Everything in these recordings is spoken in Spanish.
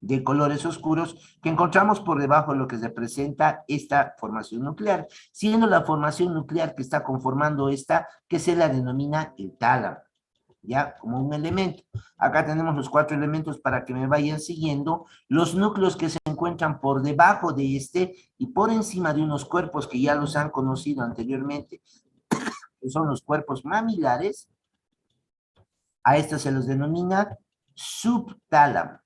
de colores oscuros que encontramos por debajo de lo que representa esta formación nuclear, siendo la formación nuclear que está conformando esta, que se la denomina el tálamo, ya, como un elemento. Acá tenemos los 4 elementos para que me vayan siguiendo, los núcleos que se encuentran por debajo de este y por encima de unos cuerpos que ya los han conocido anteriormente, que son los cuerpos mamilares. A estos se los denomina subtálamo.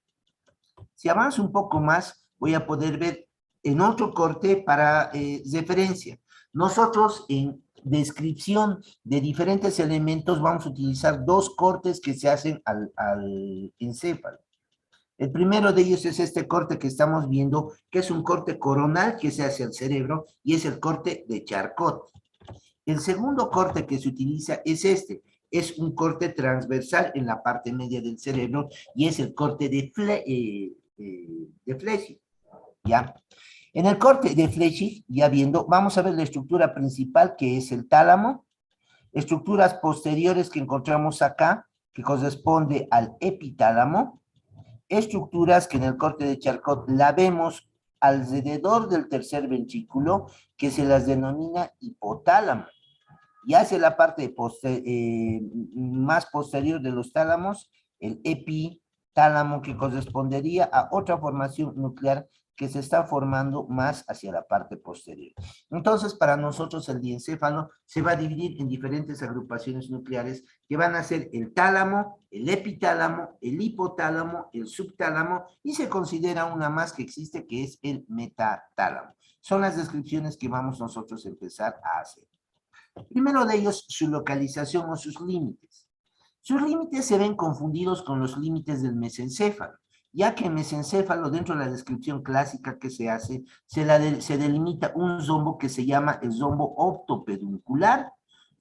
Si avanzo un poco más, voy a poder ver en otro corte para referencia. Nosotros en descripción de diferentes elementos vamos a utilizar 2 cortes que se hacen al encéfalo. El primero de ellos es este corte que estamos viendo, que es un corte coronal que se hace al cerebro, y es el corte de Charcot. El segundo corte que se utiliza es este, es un corte transversal en la parte media del cerebro, y es el corte de Fleschig, ¿ya? En el corte de Fleschig, ya viendo, vamos a ver la estructura principal, que es el tálamo, estructuras posteriores que encontramos acá, que corresponde al epitálamo, estructuras que en el corte de Charcot la vemos alrededor del tercer ventrículo, que se las denomina hipotálamo, y hacia la parte más posterior de los tálamos, el epitálamo, que correspondería a otra formación nuclear que se está formando más hacia la parte posterior. Entonces, para nosotros el diencéfalo se va a dividir en diferentes agrupaciones nucleares que van a ser el tálamo, el epitálamo, el hipotálamo, el subtálamo, y se considera una más que existe, que es el metatálamo. Son las descripciones que vamos nosotros a empezar a hacer. Primero de ellos, su localización o sus límites. Sus límites se ven confundidos con los límites del mesencéfalo, ya que el mesencéfalo, dentro de la descripción clásica que se hace, se delimita un rombo que se llama el rombo optopeduncular,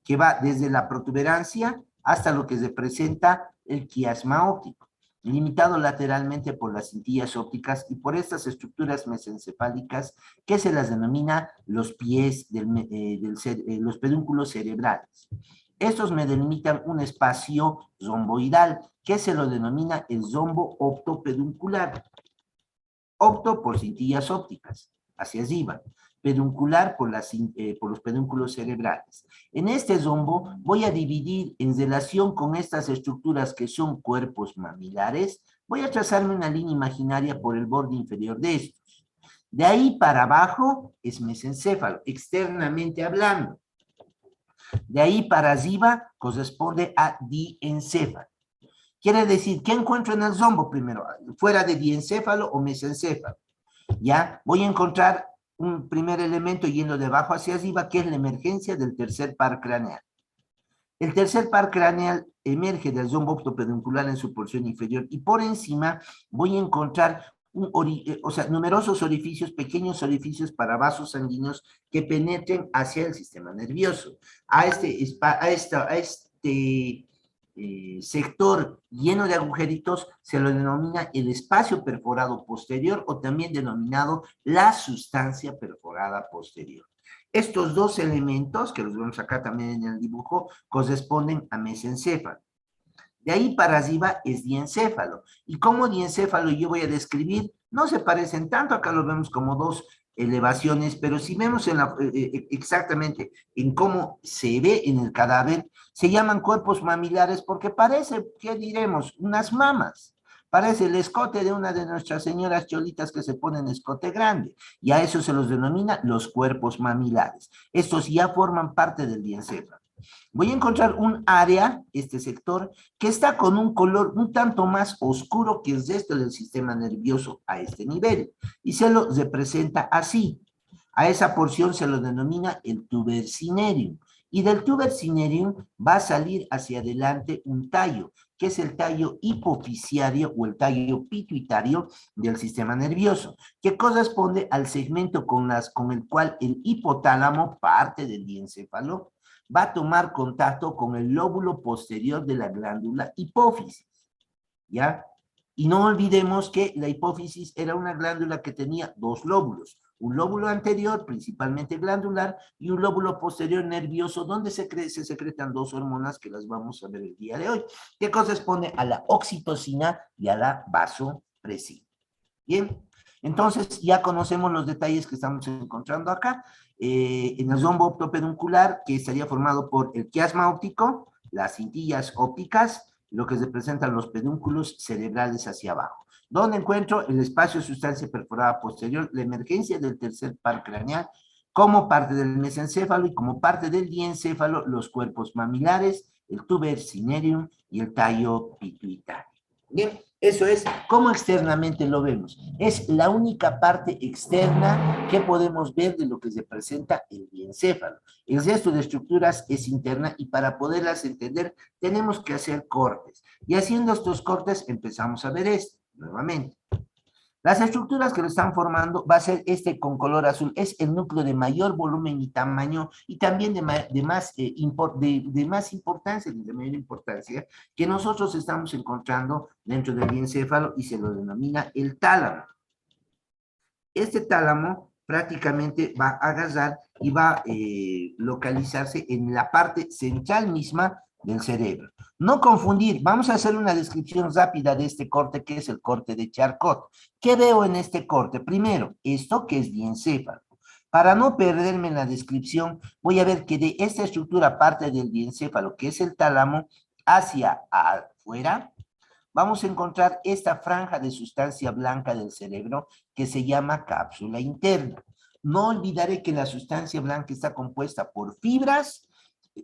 que va desde la protuberancia hasta lo que representa el quiasma óptico, limitado lateralmente por las cintillas ópticas y por estas estructuras mesencefálicas que se las denomina los pies los pedúnculos cerebrales. Estos me delimitan un espacio romboidal que se lo denomina el rombo optopeduncular. Opto por cintillas ópticas, hacia arriba. Peduncular por los pedúnculos cerebrales. En este rombo voy a dividir en relación con estas estructuras que son cuerpos mamilares, voy a trazarme una línea imaginaria por el borde inferior de estos. De ahí para abajo es mesencéfalo, externamente hablando. De ahí para arriba corresponde a diencéfalo. Quiere decir, ¿qué encuentro en el rombo primero? Fuera de diencéfalo o mesencéfalo. Ya, voy a encontrar un primer elemento yendo de abajo hacia arriba, que es la emergencia del tercer par craneal. El tercer par craneal emerge del rombo optopeduncular en su porción inferior, y por encima voy a encontrar numerosos orificios, pequeños orificios para vasos sanguíneos que penetren hacia el sistema nervioso. A este sector lleno de agujeritos se lo denomina el espacio perforado posterior, o también denominado la sustancia perforada posterior. Estos 2 elementos, que los vemos acá también en el dibujo, corresponden a mesencéfalo. De ahí para arriba es diencéfalo. Y como diencéfalo yo voy a describir, no se parecen tanto, acá lo vemos como 2 elevaciones, pero si vemos exactamente en cómo se ve en el cadáver, se llaman cuerpos mamilares porque parece, ¿qué diremos? Unas mamas. Parece el escote de una de nuestras señoras cholitas que se ponen escote grande, y a eso se los denomina los cuerpos mamilares. Estos ya forman parte del diencéfalo. Voy a encontrar un área, este sector, que está con un color un tanto más oscuro que el resto del sistema nervioso a este nivel, y se lo representa así. A esa porción se lo denomina el tuber cinereum, y del tuber cinereum va a salir hacia adelante un tallo, que es el tallo hipofisiario o el tallo pituitario del sistema nervioso, que corresponde al segmento con el cual el hipotálamo, parte del diencéfalo, va a tomar contacto con el lóbulo posterior de la glándula hipófisis, ¿ya? Y no olvidemos que la hipófisis era una glándula que tenía 2 lóbulos, un lóbulo anterior, principalmente glandular, y un lóbulo posterior nervioso, donde se secretan dos hormonas que las vamos a ver el día de hoy, que corresponde a la oxitocina y a la vasopresina. Bien, entonces ya conocemos los detalles que estamos encontrando acá. En el rombo optopeduncular, que estaría formado por el quiasma óptico, las cintillas ópticas, lo que representan los pedúnculos cerebrales hacia abajo. Donde encuentro el espacio de sustancia perforada posterior, la emergencia del tercer par craneal, como parte del mesencéfalo y como parte del diencéfalo, los cuerpos mamilares, el tuber cinereum y el tallo pituitario. Bien, eso es cómo externamente lo vemos. Es la única parte externa que podemos ver de lo que se presenta el diencéfalo. El resto de estructuras es interna y para poderlas entender tenemos que hacer cortes. Y haciendo estos cortes empezamos a ver esto nuevamente. Las estructuras que lo están formando va a ser este con color azul, es el núcleo de mayor volumen y tamaño y también de más importancia, de mayor importancia, que nosotros estamos encontrando dentro del encéfalo y se lo denomina el tálamo. Este tálamo prácticamente va a agarrar y va a localizarse en la parte central misma del cerebro. No confundir, vamos a hacer una descripción rápida de este corte que es el corte de Charcot. ¿Qué veo en este corte? Primero, esto que es diencéfalo. Para no perderme en la descripción, voy a ver que de esta estructura parte del diencéfalo, que es el tálamo, hacia afuera, vamos a encontrar esta franja de sustancia blanca del cerebro que se llama cápsula interna. No olvidaré que la sustancia blanca está compuesta por fibras,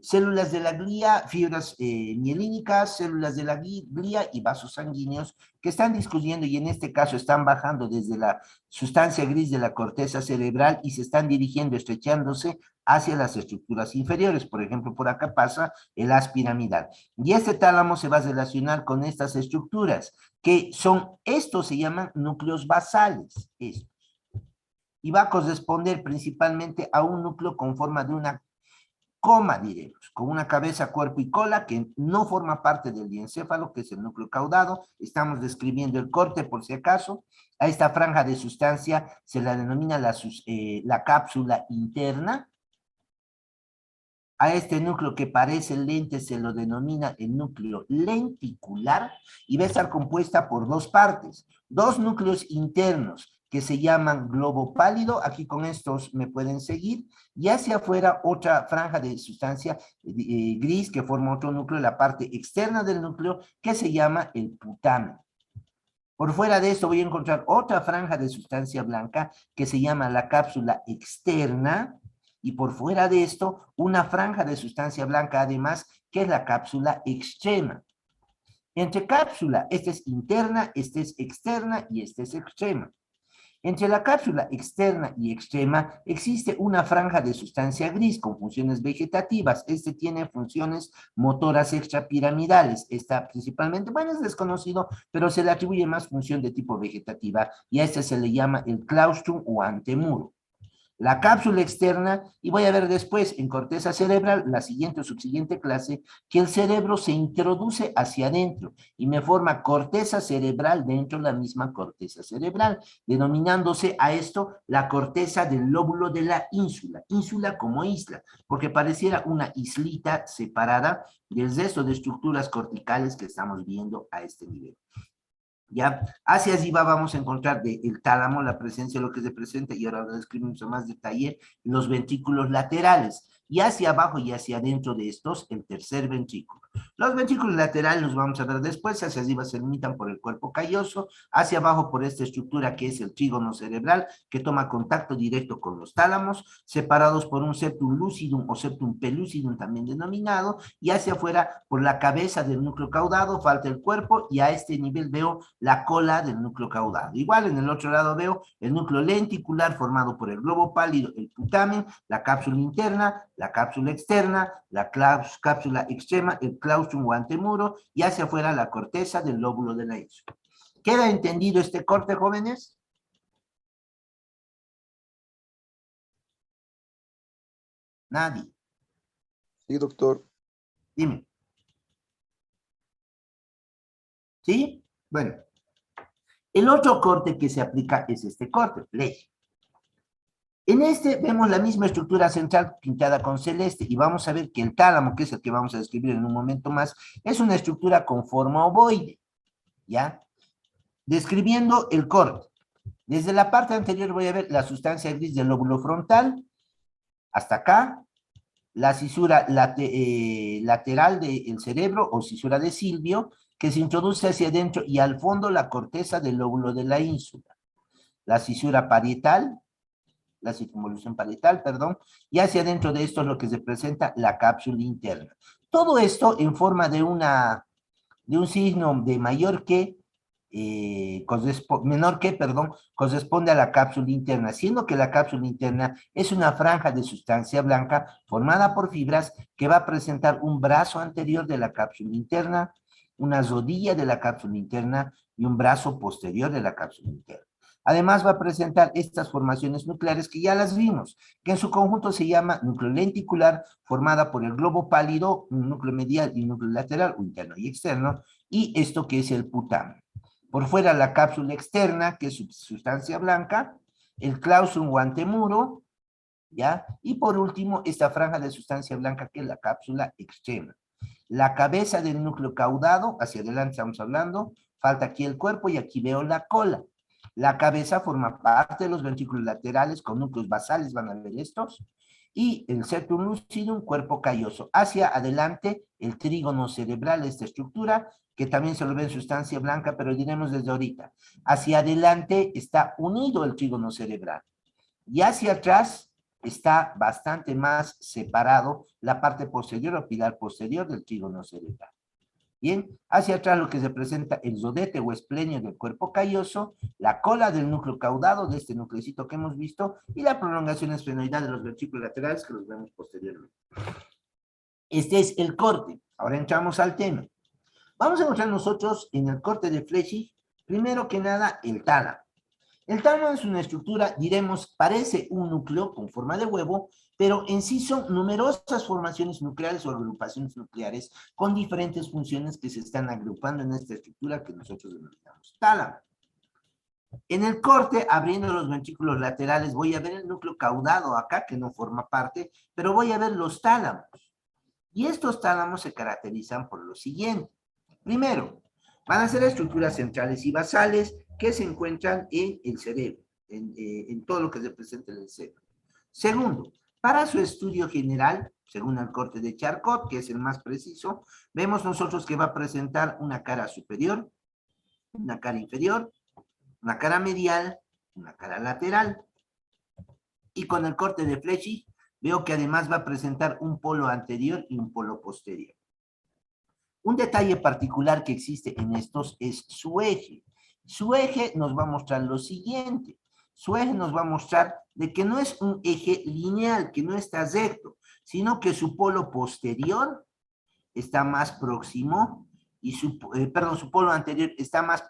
células de la glía, fibras mielínicas, células de la glía y vasos sanguíneos que están discutiendo y en este caso están bajando desde la sustancia gris de la corteza cerebral y se están dirigiendo, estrechándose hacia las estructuras inferiores. Por ejemplo, por acá pasa el haz piramidal. Y este tálamo se va a relacionar con estas estructuras, que son, estos se llaman núcleos basales, estos. Y va a corresponder principalmente a un núcleo con forma de una coma, diremos, con una cabeza, cuerpo y cola que no forma parte del diencéfalo, que es el núcleo caudado. Estamos describiendo el corte por si acaso. A esta franja de sustancia se la denomina la cápsula interna. A este núcleo que parece lente se lo denomina el núcleo lenticular y va a estar compuesta por dos partes, dos núcleos internos que se llaman globo pálido, aquí con estos me pueden seguir, y hacia afuera otra franja de sustancia gris que forma otro núcleo, la parte externa del núcleo que se llama el putamen. Por fuera de esto voy a encontrar otra franja de sustancia blanca que se llama la cápsula externa, y por fuera de esto una franja de sustancia blanca además que es la cápsula extrema. Entre cápsula, esta es interna, esta es externa y esta es extrema. Entre la cápsula externa y extrema existe una franja de sustancia gris con funciones vegetativas. Este tiene funciones motoras extrapiramidales. Esta principalmente, bueno, es desconocido, pero se le atribuye más función de tipo vegetativa y a este se le llama el claustrum o antemuro. La cápsula externa, y voy a ver después en corteza cerebral, la siguiente o subsiguiente clase, que el cerebro se introduce hacia adentro y me forma corteza cerebral dentro de la misma corteza cerebral, denominándose a esto la corteza del lóbulo de la ínsula como isla, porque pareciera una islita separada del resto de estructuras corticales que estamos viendo a este nivel. ¿Ya? Hacia arriba vamos a encontrar del tálamo la presencia de lo que se presenta, y ahora lo describimos en más detalle, los ventrículos laterales, y hacia abajo y hacia adentro de estos, el tercer ventrículo. Los ventrículos laterales los vamos a ver después, hacia arriba se limitan por el cuerpo calloso, hacia abajo por esta estructura que es el trígono cerebral, que toma contacto directo con los tálamos, separados por un septum lucidum o septum pellucidum también denominado, y hacia afuera por la cabeza del núcleo caudado, falta el cuerpo, y a este nivel veo la cola del núcleo caudado. Igual en el otro lado veo el núcleo lenticular formado por el globo pálido, el putamen, la cápsula interna, la cápsula externa, la cápsula extrema, el claustrum o antemuro, y hacia afuera la corteza del lóbulo de la ínsula. ¿Queda entendido este corte, jóvenes? Nadie. Sí, doctor. Dime. ¿Sí? Bueno. El otro corte que se aplica es este corte, flecha. En este vemos la misma estructura central pintada con celeste y vamos a ver que el tálamo, que es el que vamos a describir en un momento más, es una estructura con forma ovoide, ¿ya? Describiendo el corte. Desde la parte anterior voy a ver la sustancia gris del lóbulo frontal, hasta acá, la cisura lateral del cerebro o cisura de Silvio, que se introduce hacia adentro y al fondo la corteza del lóbulo de la ínsula. La cisura parietal, la circunvolución parietal, perdón, y hacia adentro de esto es lo que se presenta la cápsula interna. Todo esto en forma de un signo de mayor que, menor que, perdón, corresponde a la cápsula interna, siendo que la cápsula interna es una franja de sustancia blanca formada por fibras que va a presentar un brazo anterior de la cápsula interna, una rodilla de la cápsula interna y un brazo posterior de la cápsula interna. Además va a presentar estas formaciones nucleares que ya las vimos, que en su conjunto se llama núcleo lenticular, formada por el globo pálido, un núcleo medial y un núcleo lateral, o interno y externo, y esto que es el putamen. Por fuera la cápsula externa, que es sustancia blanca, el claustrum o antemuro, ¿ya? Y por último, esta franja de sustancia blanca, que es la cápsula externa. La cabeza del núcleo caudado, hacia adelante estamos hablando, falta aquí el cuerpo y aquí veo la cola. La cabeza forma parte de los ventrículos laterales con núcleos basales, van a ver estos, y el septum lucidum, cuerpo calloso. Hacia adelante, el trígono cerebral, esta estructura, que también se lo ve en sustancia blanca, pero diremos desde ahorita. Hacia adelante está unido el trígono cerebral. Y hacia atrás está bastante más separado la parte posterior o pilar posterior del trígono cerebral. Bien, hacia atrás lo que se presenta el rodete o esplenio del cuerpo calloso, la cola del núcleo caudado, de este nucleocito que hemos visto, y la prolongación esfenoidal de los ventrículos laterales que los vemos posteriormente. Este es el corte. Ahora entramos al tema. Vamos a encontrar nosotros en el corte de Flechy, primero que nada, el tálamo. El tálamo es una estructura, diremos, parece un núcleo con forma de huevo, pero en sí son numerosas formaciones nucleares o agrupaciones nucleares con diferentes funciones que se están agrupando en esta estructura que nosotros denominamos tálamo. En el corte, abriendo los ventrículos laterales, voy a ver el núcleo caudado acá, que no forma parte, pero voy a ver los tálamos. Y estos tálamos se caracterizan por lo siguiente. Primero, van a ser estructuras centrales y basales que se encuentran en el cerebro, en todo lo que se presenta en el cerebro. Segundo, para su estudio general, según el corte de Charcot, que es el más preciso, vemos nosotros que va a presentar una cara superior, una cara inferior, una cara medial, una cara lateral. Y con el corte de Flechy, veo que además va a presentar un polo anterior y un polo posterior. Un detalle particular que existe en estos es su eje. Su eje nos va a mostrar lo siguiente. Su eje nos va a mostrar de que no es un eje lineal, que no está recto, sino que su polo posterior está más próximo y su polo anterior están más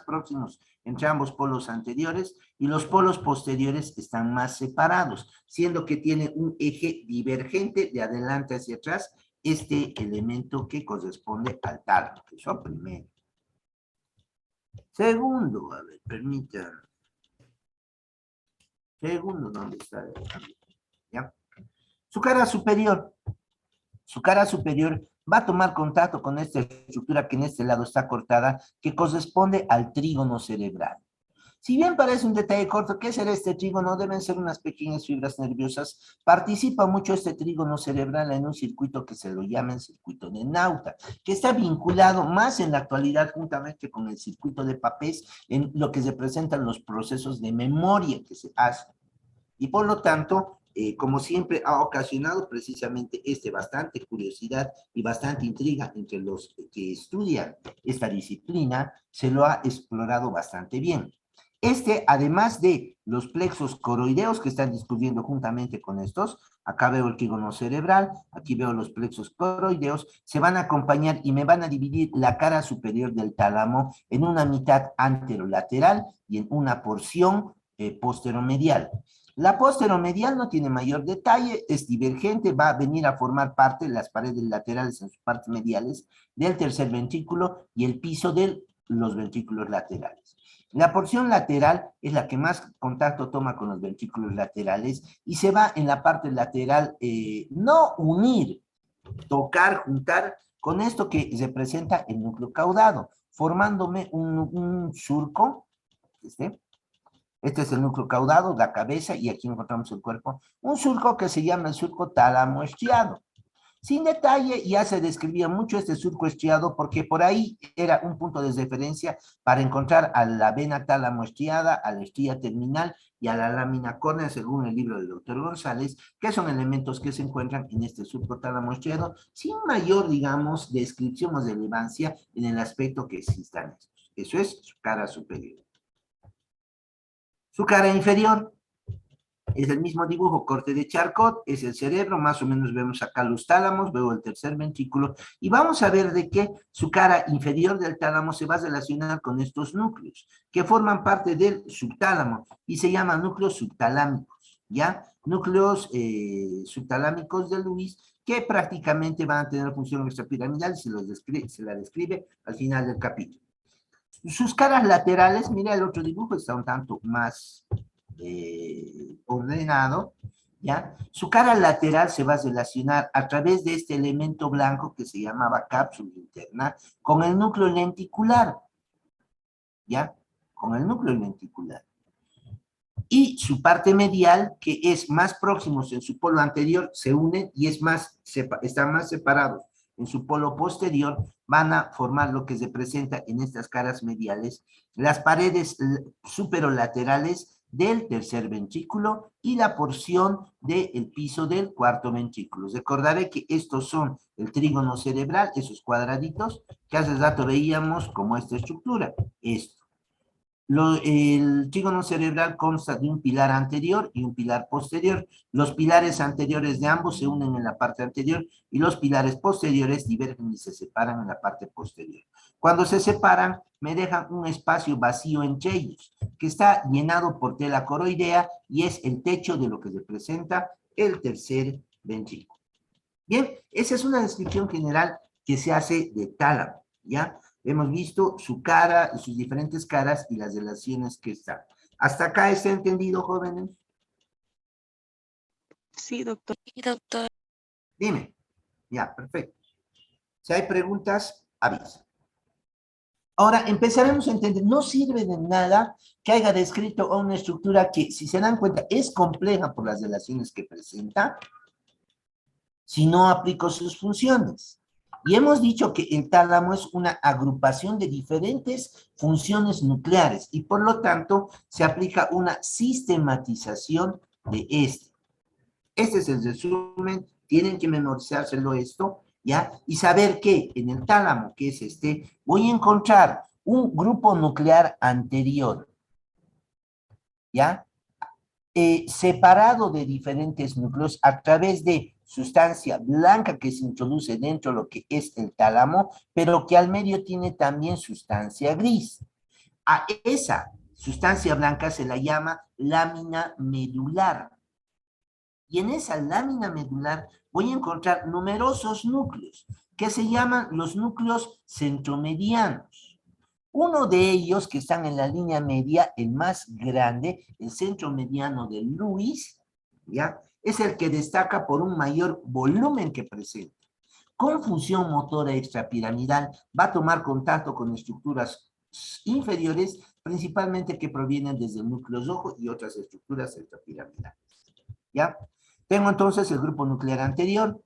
próximos entre ambos polos anteriores y los polos posteriores están más separados, siendo que tiene un eje divergente de adelante hacia atrás, este elemento que corresponde al tálamo. Eso primero. Segundo, a ver, permítanme. Segundo, ¿dónde está? ¿Ya? Su cara superior. Su cara superior va a tomar contacto con esta estructura que en este lado está cortada, que corresponde al trígono cerebral. Si bien parece un detalle corto, ¿qué será este trígono? Deben ser unas pequeñas fibras nerviosas. Participa mucho este trígono cerebral en un circuito que se lo llama el circuito de Nauta, que está vinculado más en la actualidad juntamente con el circuito de Papez en lo que se presentan los procesos de memoria que se hacen. Y por lo tanto, como siempre, ha ocasionado precisamente bastante curiosidad y bastante intriga entre los que estudian esta disciplina, se lo ha explorado bastante bien. Además de los plexos coroideos que están discutiendo juntamente con estos, acá veo el trígono cerebral, aquí veo los plexos coroideos, se van a acompañar y me van a dividir la cara superior del tálamo en una mitad anterolateral y en una porción posteromedial. La posteromedial no tiene mayor detalle, es divergente, va a venir a formar parte de las paredes laterales en sus partes mediales del tercer ventrículo y el piso del los ventrículos laterales. La porción lateral es la que más contacto toma con los ventrículos laterales y se va en la parte lateral, no unir, tocar, juntar con esto que representa el núcleo caudado, formándome un surco. Este es el núcleo caudado, la cabeza, y aquí encontramos el cuerpo. Un surco que se llama el surco tálamo estriado. Sin detalle, ya se describía mucho este surco estriado porque por ahí era un punto de referencia para encontrar a la vena tálamo estriada, a la estría terminal y a la lámina córnea, según el libro del doctor González, que son elementos que se encuentran en este surco tálamo estriado, sin mayor, digamos, descripción o relevancia en el aspecto que existan estos. Eso es su cara superior. Su cara inferior es el mismo dibujo, corte de Charcot, es el cerebro, más o menos vemos acá los tálamos, veo el tercer ventrículo, y vamos a ver de qué su cara inferior del tálamo se va a relacionar con estos núcleos, que forman parte del subtálamo, y se llaman núcleos subtalámicos, ¿ya? Núcleos subtalámicos de Lewis, que prácticamente van a tener función extrapiramidal, se la describe al final del capítulo. Sus caras laterales, mira el otro dibujo, está un tanto más ordenado, ¿ya? Su cara lateral se va a relacionar a través de este elemento blanco que se llamaba cápsula interna con el núcleo lenticular, ¿ya? Con el núcleo lenticular. Y su parte medial, que es más próximos en su polo anterior, se unen y están más separados en su polo posterior, van a formar lo que se presenta en estas caras mediales, las paredes superolaterales del tercer ventrículo y la porción del piso del cuarto ventrículo. Recordaré que estos son el trígono cerebral, esos cuadraditos que hace rato veíamos como esta estructura. Esto. El trígono cerebral consta de un pilar anterior y un pilar posterior. Los pilares anteriores de ambos se unen en la parte anterior y los pilares posteriores divergen y se separan en la parte posterior. Cuando se separan, me dejan un espacio vacío entre ellos, que está llenado por tela coroidea y es el techo de lo que representa el tercer ventrículo. Bien, esa es una descripción general que se hace de tálamo, ¿ya? Hemos visto su cara, sus diferentes caras y las relaciones que están. ¿Hasta acá está entendido, jóvenes? Sí, doctor. Sí, doctor. Dime. Ya, perfecto. Si hay preguntas, avisa. Ahora empezaremos a entender, no sirve de nada que haya descrito una estructura que, si se dan cuenta, es compleja por las relaciones que presenta, si no aplico sus funciones. Y hemos dicho que el tálamo es una agrupación de diferentes funciones nucleares y por lo tanto se aplica una sistematización de este. Este es el resumen, tienen que memorizárselo esto, ¿ya? Y saber que en el tálamo, que es este, voy a encontrar un grupo nuclear anterior, ¿ya? Separado de diferentes núcleos a través de sustancia blanca que se introduce dentro de lo que es el tálamo, pero que al medio tiene también sustancia gris. A esa sustancia blanca se la llama lámina medular. Y en esa lámina medular voy a encontrar numerosos núcleos que se llaman los núcleos centromedianos. Uno de ellos, que están en la línea media, el más grande, el centro mediano de Lewis, ¿ya? Es el que destaca por un mayor volumen que presenta. Con función motora extrapiramidal, va a tomar contacto con estructuras inferiores, principalmente que provienen desde el núcleo rojo y otras estructuras extrapiramidales, ¿ya? Tengo entonces el grupo nuclear anterior.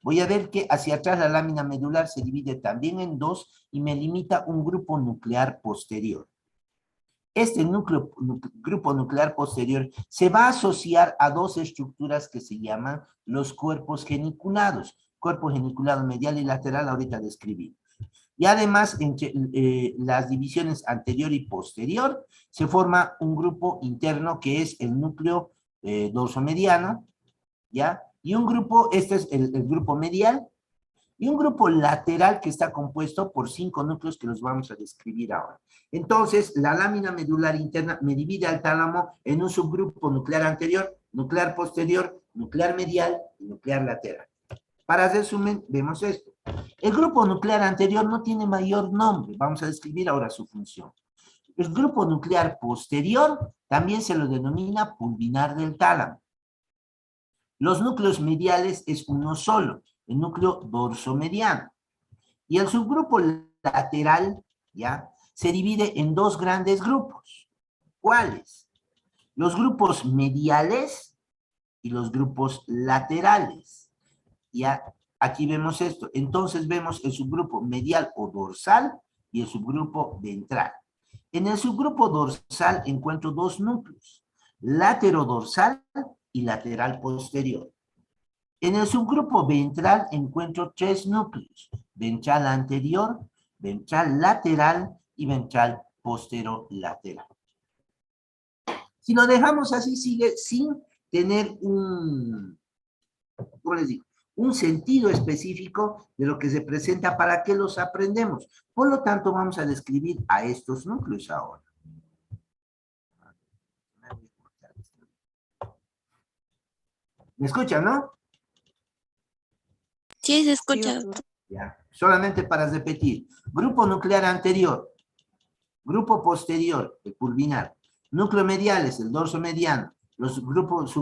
Voy a ver que hacia atrás la lámina medular se divide también en dos y me limita un grupo nuclear posterior. Este grupo nuclear posterior se va a asociar a dos estructuras que se llaman los cuerpos geniculados. Cuerpo geniculado medial y lateral, ahorita describimos. Y además, entre las divisiones anterior y posterior, se forma un grupo interno que es el núcleo dorsomediano, ¿ya? Y un grupo, este es el grupo medial, y un grupo lateral que está compuesto por 5 núcleos que los vamos a describir ahora. Entonces, la lámina medular interna me divide al tálamo en un subgrupo nuclear anterior, nuclear posterior, nuclear medial y nuclear lateral. Para resumen, vemos esto. El grupo nuclear anterior no tiene mayor nombre. Vamos a describir ahora su función. El grupo nuclear posterior también se lo denomina pulvinar del tálamo. Los núcleos mediales es uno solo, el núcleo dorsomediano. Y el subgrupo lateral, ¿ya?, se divide en dos grandes grupos. ¿Cuáles? Los grupos mediales y los grupos laterales. Ya, aquí vemos esto. Entonces vemos el subgrupo medial o dorsal y el subgrupo ventral. En el subgrupo dorsal encuentro dos núcleos, laterodorsal y lateral posterior. En el subgrupo ventral encuentro tres núcleos, ventral anterior, ventral lateral y ventral posterolateral. Si lo dejamos así, sigue sin tener un, ¿cómo les digo?, un sentido específico de lo que se presenta, para que los aprendemos. Por lo tanto, vamos a describir a estos núcleos ahora. ¿Me escuchan, no? Sí, se escucha. Ya. Solamente para repetir. Grupo nuclear anterior. Grupo posterior, el pulvinar. Núcleo mediales, el dorso mediano. Los núcleos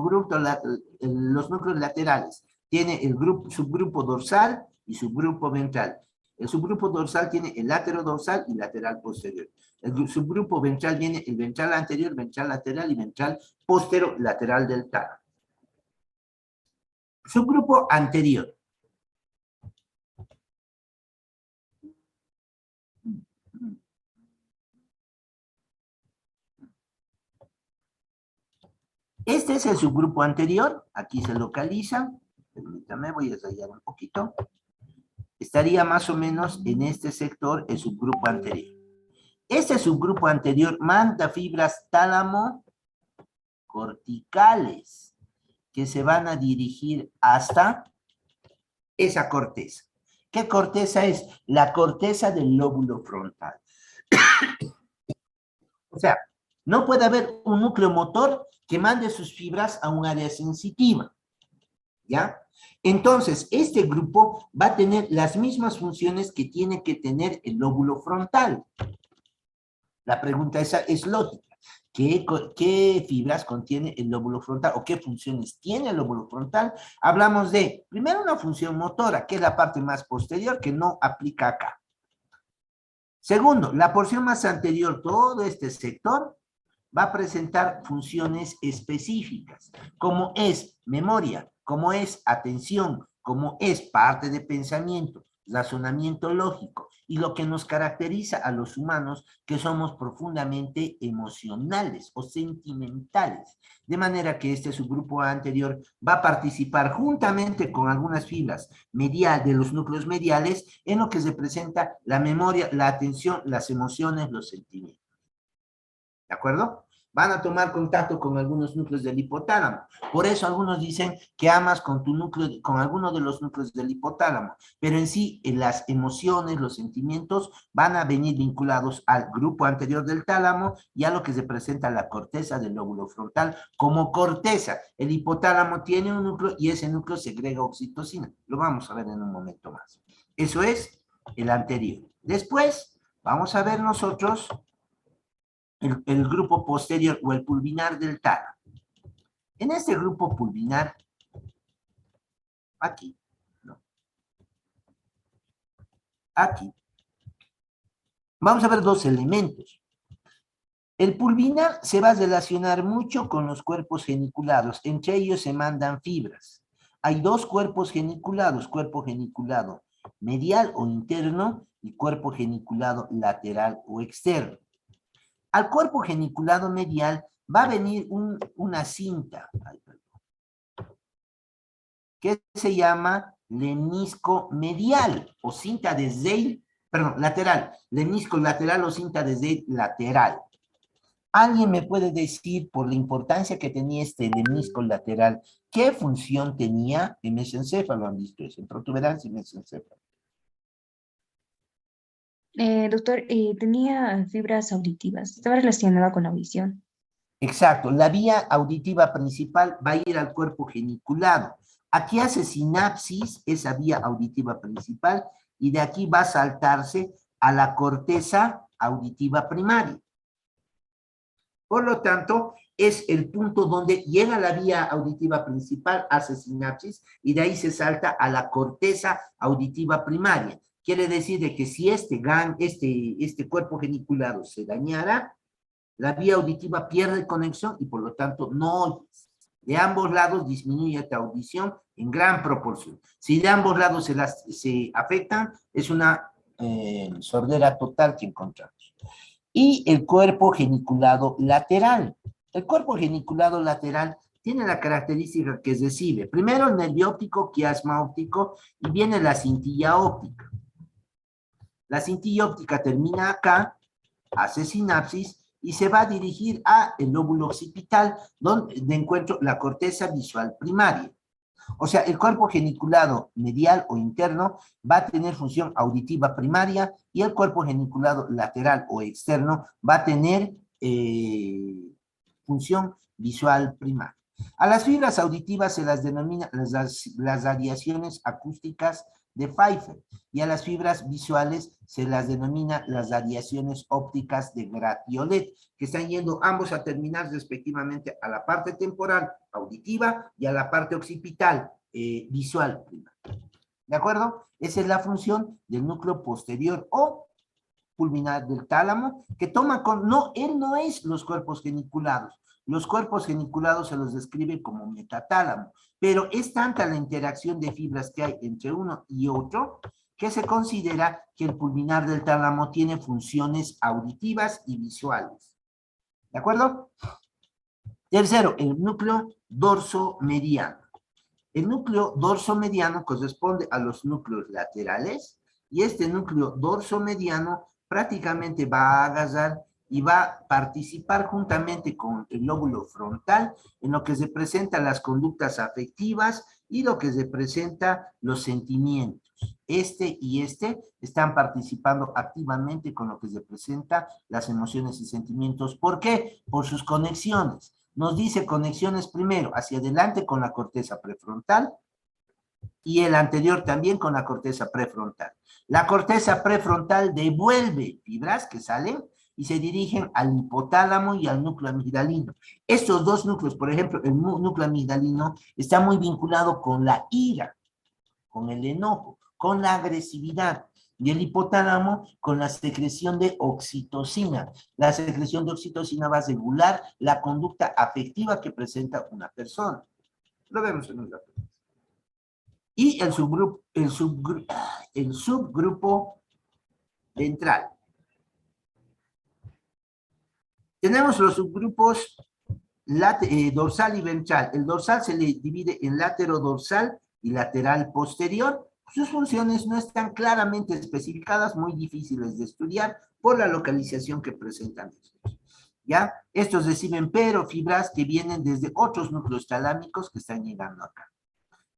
laterales. Tiene el subgrupo dorsal y subgrupo ventral. El subgrupo dorsal tiene el laterodorsal y lateral posterior. El subgrupo ventral tiene el ventral anterior, ventral lateral y ventral posterolateral del tálamo. Subgrupo anterior. Este es el subgrupo anterior. Aquí se localiza. Permítame, voy a rayar un poquito. Estaría más o menos en este sector el subgrupo anterior. Este subgrupo anterior manda fibras tálamo corticales que se van a dirigir hasta esa corteza. ¿Qué corteza es? La corteza del lóbulo frontal. O sea, no puede haber un núcleo motor que mande sus fibras a un área sensitiva. ¿Ya? Entonces, este grupo va a tener las mismas funciones que tiene que tener el lóbulo frontal. La pregunta esa es lógica. ¿Qué fibras contiene el lóbulo frontal o qué funciones tiene el lóbulo frontal? Hablamos de, primero, una función motora, que es la parte más posterior, que no aplica acá. Segundo, la porción más anterior, todo este sector, va a presentar funciones específicas, como es memoria, como es atención, como es parte de pensamiento, razonamiento lógico, y lo que nos caracteriza a los humanos, que somos profundamente emocionales o sentimentales, de manera que este subgrupo anterior va a participar juntamente con algunas fibras de los núcleos mediales en lo que se presenta la memoria, la atención, las emociones, los sentimientos. ¿De acuerdo? Van a tomar contacto con algunos núcleos del hipotálamo. Por eso algunos dicen que amas con tu núcleo, con alguno de los núcleos del hipotálamo, pero en sí las emociones, los sentimientos van a venir vinculados al grupo anterior del tálamo y a lo que se presenta la corteza del lóbulo frontal como corteza. El hipotálamo tiene un núcleo y ese núcleo segrega oxitocina. Lo vamos a ver en un momento más. Eso es el anterior. Después vamos a ver nosotros el grupo posterior o el pulvinar del tálamo. En este grupo pulvinar, aquí, ¿no?, aquí, vamos a ver dos elementos. El pulvinar se va a relacionar mucho con los cuerpos geniculados, entre ellos se mandan fibras. Hay dos cuerpos geniculados, cuerpo geniculado medial o interno y cuerpo geniculado lateral o externo. Al cuerpo geniculado medial va a venir una cinta que se llama lemnisco medial o cinta de Zeil, perdón, lateral, lemnisco lateral o cinta de Zeil lateral. ¿Alguien me puede decir, por la importancia que tenía este lemnisco lateral, qué función tenía en mesencéfalo? Han visto eso, en protuberancia y mesencéfalo. Doctor, tenía fibras auditivas, estaba relacionada con la audición. Exacto, la vía auditiva principal va a ir al cuerpo geniculado. Aquí hace sinapsis, esa vía auditiva principal, y de aquí va a saltarse a la corteza auditiva primaria. Por lo tanto, es el punto donde llega la vía auditiva principal, hace sinapsis, y de ahí se salta a la corteza auditiva primaria. Quiere decir de que si este cuerpo geniculado se dañara, la vía auditiva pierde conexión y por lo tanto no oyes. De ambos lados disminuye tu audición en gran proporción. Si de ambos lados se afectan, es una sordera total que encontramos. Y el cuerpo geniculado lateral. El cuerpo geniculado lateral tiene la característica que recibe primero el nervio óptico, quiasma óptico, y viene la cintilla óptica. La cintilla óptica termina acá, hace sinapsis, y se va a dirigir a el lóbulo occipital, donde encuentro la corteza visual primaria. O sea, el cuerpo geniculado medial o interno va a tener función auditiva primaria y el cuerpo geniculado lateral o externo va a tener función visual primaria. A las fibras auditivas se las denomina las radiaciones acústicas de Pfeiffer y a las fibras visuales se las denomina las radiaciones ópticas de Gratiolet, que están yendo ambos a terminar respectivamente a la parte temporal auditiva y a la parte occipital visual primaria. ¿De acuerdo? Esa es la función del núcleo posterior o pulmonar del tálamo, que toma él no es los cuerpos geniculados. Los cuerpos geniculados se los describe como metatálamo, pero es tanta la interacción de fibras que hay entre uno y otro que se considera que el pulmonar del tálamo tiene funciones auditivas y visuales. ¿De acuerdo? Tercero, el núcleo dorsomediano. El núcleo dorsomediano corresponde a los núcleos laterales y este núcleo dorsomediano prácticamente va a agarrar y va a participar juntamente con el lóbulo frontal en lo que representa las conductas afectivas y lo que representa los sentimientos. Este y este están participando activamente con lo que representa las emociones y sentimientos. ¿Por qué? Por sus conexiones. Nos dice conexiones primero hacia adelante con la corteza prefrontal y el anterior también con la corteza prefrontal. La corteza prefrontal devuelve fibras que salen y se dirigen al hipotálamo y al núcleo amigdalino. Estos dos núcleos, por ejemplo, el núcleo amigdalino está muy vinculado con la ira, con el enojo, con la agresividad, y el hipotálamo con la secreción de oxitocina. La secreción de oxitocina va a regular la conducta afectiva que presenta una persona. Lo vemos en un rato. Y el subgrupo ventral. Tenemos los subgrupos dorsal y ventral. El dorsal se le divide en laterodorsal y lateral posterior. Sus funciones no están claramente especificadas, muy difíciles de estudiar por la localización que presentan estos. ¿Ya? Estos reciben fibras que vienen desde otros núcleos talámicos que están llegando acá.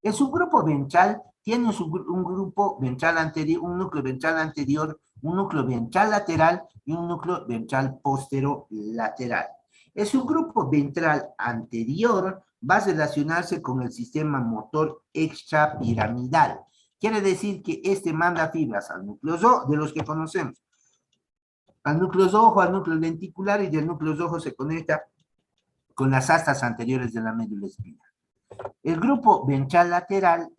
El subgrupo ventral tiene un grupo ventral anterior, un núcleo ventral anterior, un núcleo ventral lateral y un núcleo ventral posterolateral. El subgrupo ventral anterior va a relacionarse con el sistema motor extrapiramidal. Quiere decir que este manda fibras al núcleo de los que conocemos. Al núcleo ojo, al núcleo lenticular, y del núcleo ojo se conecta con las astas anteriores de la médula espinal. El grupo ventral lateral,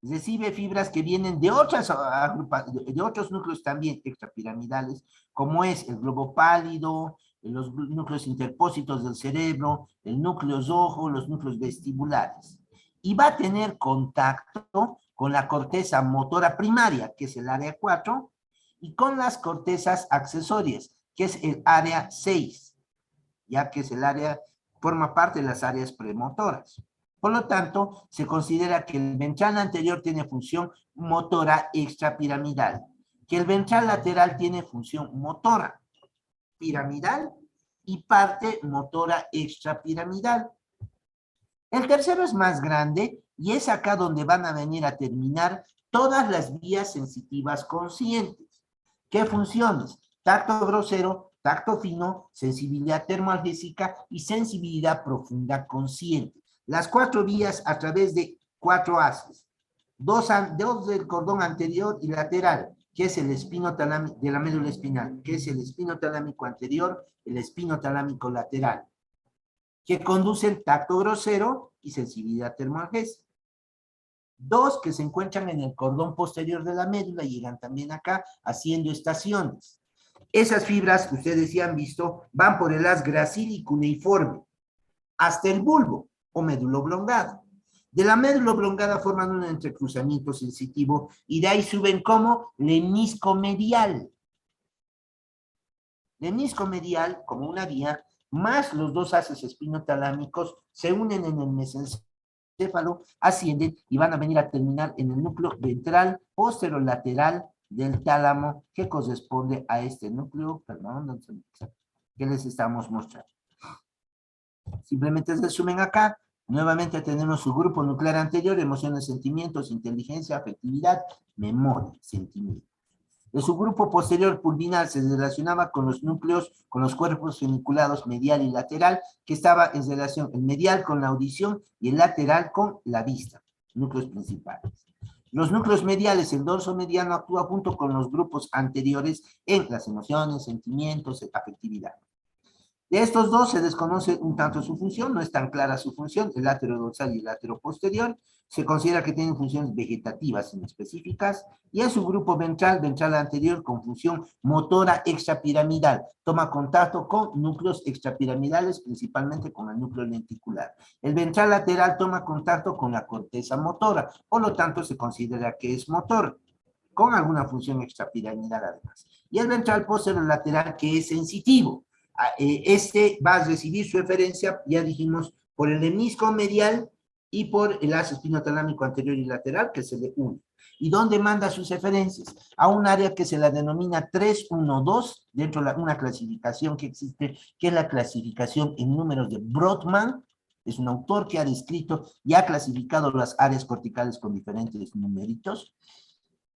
recibe fibras que vienen de otros núcleos también extrapiramidales, como es el globo pálido, los núcleos interpósitos del cerebro, el núcleo ojo, los núcleos vestibulares. Y va a tener contacto con la corteza motora primaria, que es el área 4, y con las cortezas accesorias, que es el área 6, ya que es el área, forma parte de las áreas premotoras. Por lo tanto, se considera que el ventral anterior tiene función motora extrapiramidal, que el ventral lateral tiene función motora piramidal y parte motora extrapiramidal. El tercero es más grande y es acá donde van a venir a terminar todas las vías sensitivas conscientes. ¿Qué funciones? Tacto grosero, tacto fino, sensibilidad termoalgésica y sensibilidad profunda consciente. Las 4 vías a través de 4 haces. Dos del cordón anterior y lateral, que es el espino talámico de la médula espinal, que es el espino talámico anterior, el espino talámico lateral, que conducen tacto grosero y sensibilidad termoalgésica. 2 que se encuentran en el cordón posterior de la médula, llegan también acá haciendo estaciones. Esas fibras, ustedes ya han visto, van por el haz gracílico cuneiforme hasta el bulbo o médulo oblongado. De la médula oblongada forman un entrecruzamiento sensitivo y de ahí suben como lemnisco medial. Lemnisco medial, como una vía, más los 2 haces espinotalámicos se unen en el mesencéfalo, ascienden y van a venir a terminar en el núcleo ventral posterolateral del tálamo que corresponde a este núcleo, perdón, que les estamos mostrando. Simplemente se resumen acá. Nuevamente tenemos su grupo nuclear anterior, emociones, sentimientos, inteligencia, afectividad, memoria, sentimientos. De su grupo posterior pulvinar se relacionaba con los núcleos, con los cuerpos geniculados medial y lateral, que estaba en relación el medial con la audición y el lateral con la vista, núcleos principales. Los núcleos mediales, el dorso mediano actúa junto con los grupos anteriores en las emociones, sentimientos, afectividad. De estos dos se desconoce un tanto su función, no es tan clara su función, el látero dorsal y el látero posterior, se considera que tienen funciones vegetativas inespecíficas, y es su grupo ventral, ventral anterior con función motora extrapiramidal, toma contacto con núcleos extrapiramidales, principalmente con el núcleo lenticular. El ventral lateral toma contacto con la corteza motora, por lo tanto se considera que es motor, con alguna función extrapiramidal además. Y el ventral posterior lateral que es sensitivo. Este va a recibir su referencia, ya dijimos, por el lemnisco medial y por el haz espinotalámico anterior y lateral que se le une. ¿Y dónde manda sus referencias? A un área que se la denomina 312, dentro de una clasificación que existe, que es la clasificación en números de Brodmann. Es un autor que ha descrito y ha clasificado las áreas corticales con diferentes numeritos.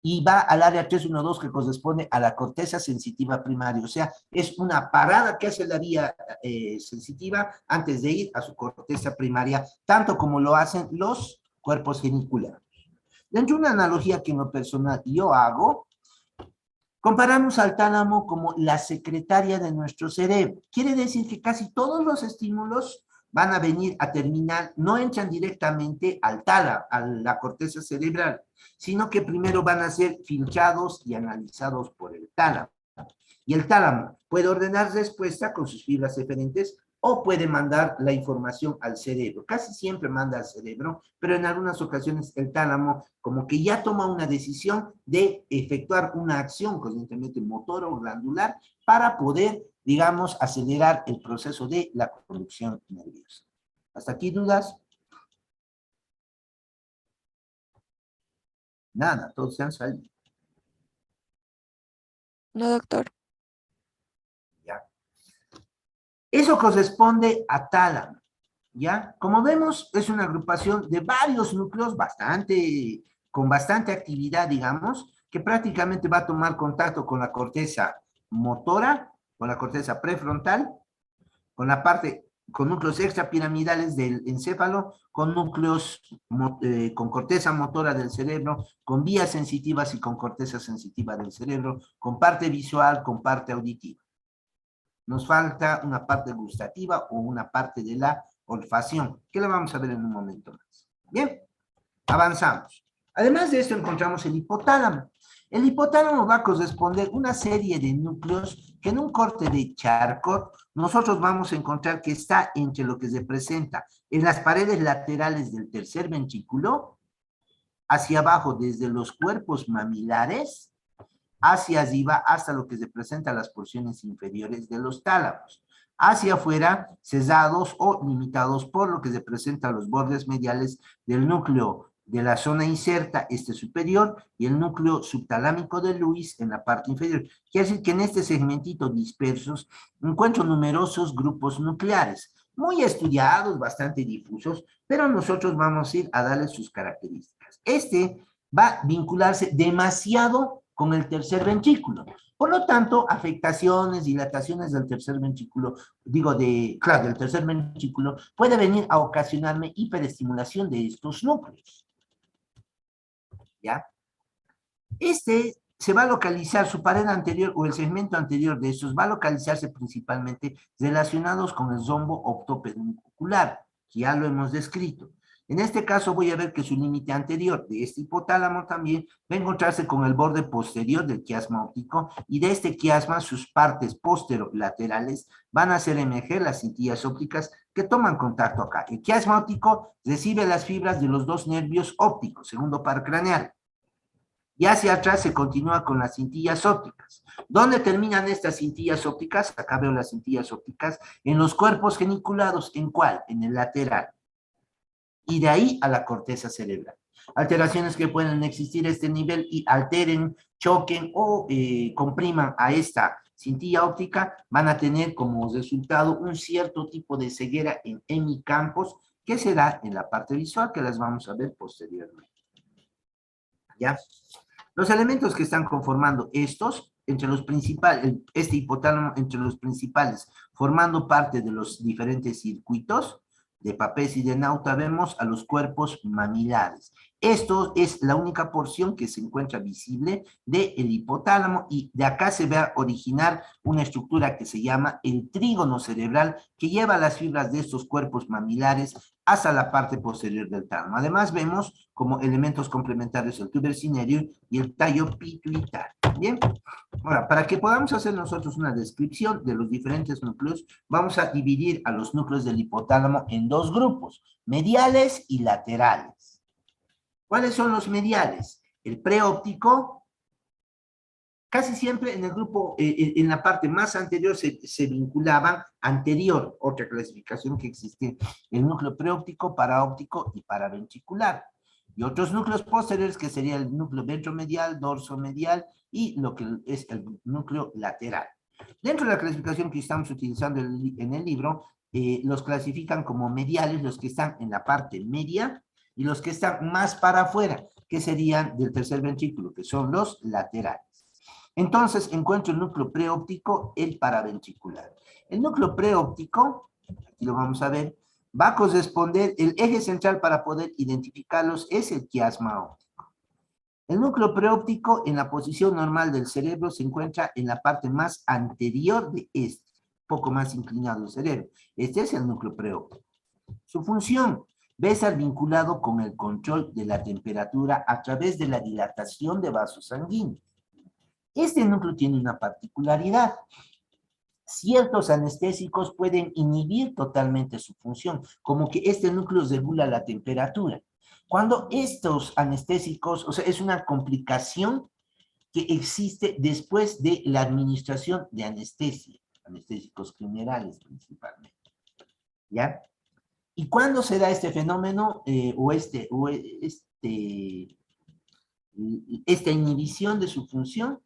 Y va al área 312 que corresponde a la corteza sensitiva primaria, o sea, es una parada que hace la vía sensitiva antes de ir a su corteza primaria, tanto como lo hacen los cuerpos geniculares. Dentro de una analogía que en lo personal yo hago, comparamos al tálamo como la secretaria de nuestro cerebro. Quiere decir que casi todos los estímulos van a venir a terminar, no entran directamente al tálamo, a la corteza cerebral, sino que primero van a ser filtrados y analizados por el tálamo. Y el tálamo puede ordenar respuesta con sus fibras eferentes o puede mandar la información al cerebro. Casi siempre manda al cerebro, pero en algunas ocasiones el tálamo como que ya toma una decisión de efectuar una acción conscientemente motora o glandular para poder, digamos, acelerar el proceso de la conducción nerviosa. ¿Hasta aquí dudas? Nada, todos se han salido. No, doctor. ¿Ya? Eso corresponde a tálamo, ¿ya? Como vemos, es una agrupación de varios núcleos con bastante actividad, digamos, que prácticamente va a tomar contacto con la corteza motora, con la corteza prefrontal, con núcleos extrapiramidales del encéfalo, con núcleos, con corteza motora del cerebro, con vías sensitivas y con corteza sensitiva del cerebro, con parte visual, con parte auditiva. Nos falta una parte gustativa o una parte de la olfacción, que la vamos a ver en un momento más. Bien, avanzamos. Además de esto encontramos el hipotálamo. El hipotálamo va a corresponder una serie de núcleos que en un corte de Charcot nosotros vamos a encontrar que está entre lo que se presenta en las paredes laterales del tercer ventrículo, hacia abajo desde los cuerpos mamilares, hacia arriba hasta lo que se presenta las porciones inferiores de los tálamos. Hacia afuera, cesados o limitados por lo que se presenta los bordes mediales del núcleo de la zona inserta, este superior, y el núcleo subtalámico de Lewis en la parte inferior. Quiere decir que en este segmentito dispersos encuentro numerosos grupos nucleares, muy estudiados, bastante difusos, pero nosotros vamos a ir a darles sus características. Este va a vincularse demasiado con el tercer ventrículo. Por lo tanto, afectaciones, dilataciones del tercer ventrículo, del tercer ventrículo, puede venir a ocasionarme hiperestimulación de estos núcleos. ¿ya? Este se va a localizar, su pared anterior o el segmento anterior de estos va a localizarse principalmente relacionados con el zombo octopeduncular, que ya lo hemos descrito. En este caso voy a ver que su límite anterior de este hipotálamo también va a encontrarse con el borde posterior del quiasma óptico y de este quiasma sus partes posterolaterales van a hacer emerger las cintillas ópticas que toman contacto acá. El quiasma óptico recibe las fibras de los dos nervios ópticos, segundo par craneal. Y hacia atrás se continúa con las cintillas ópticas. ¿Dónde terminan estas cintillas ópticas? Acá veo las cintillas ópticas. En los cuerpos geniculados. ¿En cuál? En el lateral. Y de ahí a la corteza cerebral. Alteraciones que pueden existir a este nivel y alteren, choquen o compriman a esta cintilla óptica, van a tener como resultado un cierto tipo de ceguera en hemicampos que se da en la parte visual, que las vamos a ver posteriormente. ¿Ya? Los elementos que están conformando estos, entre los principales, este hipotálamo entre los principales, formando parte de los diferentes circuitos de Papez y de Nauta, vemos a los cuerpos mamilares. Esto es la única porción que se encuentra visible del hipotálamo y de acá se va a originar una estructura que se llama el trígono cerebral que lleva las fibras de estos cuerpos mamilares hasta la parte posterior del tálamo. Además vemos como elementos complementarios el tuber cinerio y el tallo pituitario. Bien, ahora para que podamos hacer nosotros una descripción de los diferentes núcleos, vamos a dividir a los núcleos del hipotálamo en dos grupos, mediales y laterales. ¿Cuáles son los mediales? El preóptico, casi siempre en el grupo, en la parte más anterior se vinculaban anterior, otra clasificación que existe, el núcleo preóptico, paraóptico y paraventricular. Y otros núcleos posteriores que sería el núcleo ventromedial, dorsomedial y lo que es el núcleo lateral. Dentro de la clasificación que estamos utilizando en el libro, los clasifican como mediales los que están en la parte media y los que están más para afuera, que serían del tercer ventrículo, que son los laterales. Entonces, encuentro el núcleo preóptico, el paraventricular. El núcleo preóptico, aquí lo vamos a ver, va a corresponder, el eje central para poder identificarlos es el quiasma óptico. El núcleo preóptico en la posición normal del cerebro se encuentra en la parte más anterior de este, poco más inclinado el cerebro. Este es el núcleo preóptico. Su función va a estar vinculado con el control de la temperatura a través de la dilatación de vasos sanguíneos. Este núcleo tiene una particularidad. Ciertos anestésicos pueden inhibir totalmente su función, como que este núcleo regula la temperatura. Cuando estos anestésicos, o sea, es una complicación que existe después de la administración de anestesia, anestésicos generales principalmente. ¿Ya? ¿Y cuándo se da este fenómeno esta inhibición de su función?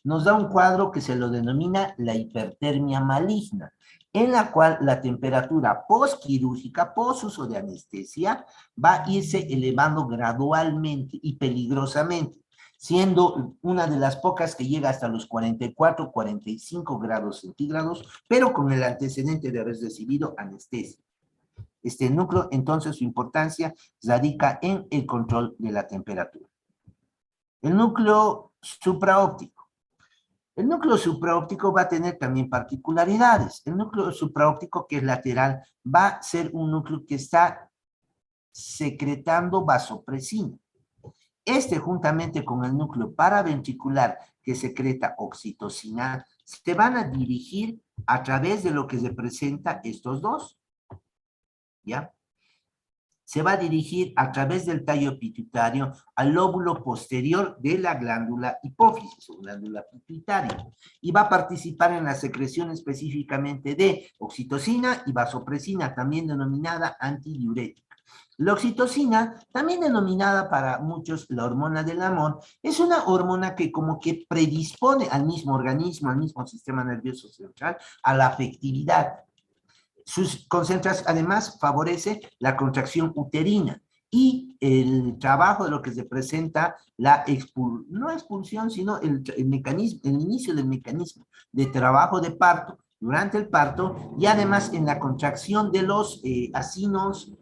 Nos da un cuadro que se lo denomina la hipertermia maligna, en la cual la temperatura postquirúrgica, posuso de anestesia, va a irse elevando gradualmente y peligrosamente, siendo una de las pocas que llega hasta los 44, 45 grados centígrados, pero con el antecedente de haber recibido anestesia. Este núcleo, entonces, su importancia radica en el control de la temperatura. El núcleo supraóptico. El núcleo supraóptico va a tener también particularidades. El núcleo supraóptico, que es lateral, va a ser un núcleo que está secretando vasopresina. Este, juntamente con el núcleo paraventricular, que secreta oxitocina, se van a dirigir a través de lo que representa estos dos. ¿Ya? Se va a dirigir a través del tallo pituitario al lóbulo posterior de la glándula hipófisis o glándula pituitaria y va a participar en la secreción específicamente de oxitocina y vasopresina, también denominada antidiurética. La oxitocina, también denominada para muchos la hormona del amor, es una hormona que como que predispone al mismo organismo, al mismo sistema nervioso central, a la afectividad. Sus concentraciones, además, favorece la contracción uterina y el trabajo de lo que se presenta la no expulsión, sino el mecanismo, el inicio del mecanismo de trabajo de parto durante el parto y además en la contracción de los asinos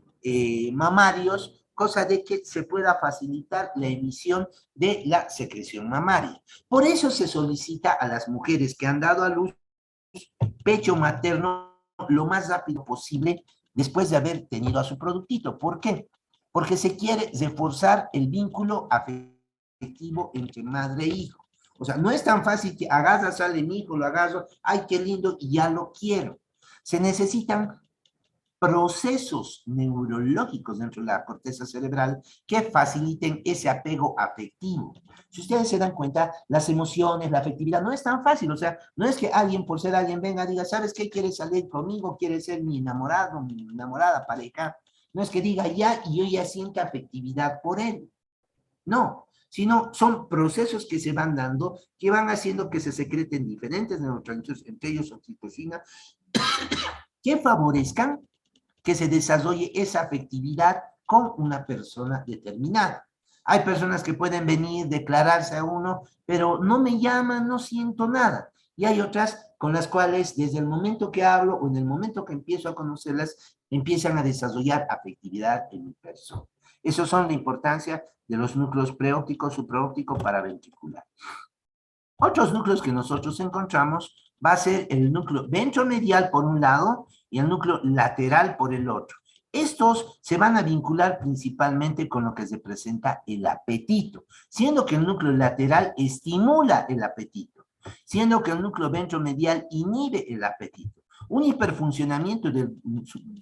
mamarios cosa de que se pueda facilitar la emisión de la secreción mamaria. Por eso se solicita a las mujeres que han dado a luz pecho materno lo más rápido posible después de haber tenido a su productito. ¿Por qué? Porque se quiere reforzar el vínculo afectivo entre madre e hijo. O sea, no es tan fácil que agarra, sale mi hijo, lo agarro, ay, qué lindo, y ya lo quiero. Se necesitan procesos neurológicos dentro de la corteza cerebral que faciliten ese apego afectivo. Si ustedes se dan cuenta, las emociones, la afectividad, no es tan fácil. O sea, no es que alguien, por ser alguien, venga, diga, ¿sabes qué? ¿Quieres salir conmigo? ¿Quieres ser mi enamorado, mi enamorada, pareja? No es que diga ya y yo ya sienta afectividad por él. No, sino son procesos que se van dando, que van haciendo que se secreten diferentes neurotransmisores, entre ellos oxitocina, que favorezcan que se desarrolle esa afectividad con una persona determinada. Hay personas que pueden venir, declararse a uno, pero no me llaman, no siento nada. Y hay otras con las cuales desde el momento que hablo o en el momento que empiezo a conocerlas, empiezan a desarrollar afectividad en mi persona. Esos son la importancia de los núcleos preópticos, supraóptico, paraventricular. Otros núcleos que nosotros encontramos va a ser el núcleo ventromedial por un lado y el núcleo lateral por el otro. Estos se van a vincular principalmente con lo que se presenta el apetito, siendo que el núcleo lateral estimula el apetito, siendo que el núcleo ventromedial inhibe el apetito. Un hiperfuncionamiento del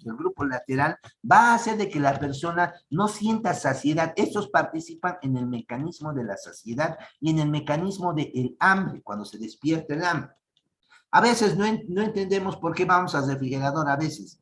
grupo lateral va a hacer de que la persona no sienta saciedad. Estos participan en el mecanismo de la saciedad y en el mecanismo del hambre, cuando se despierta el hambre. A veces no entendemos por qué vamos al refrigerador a veces.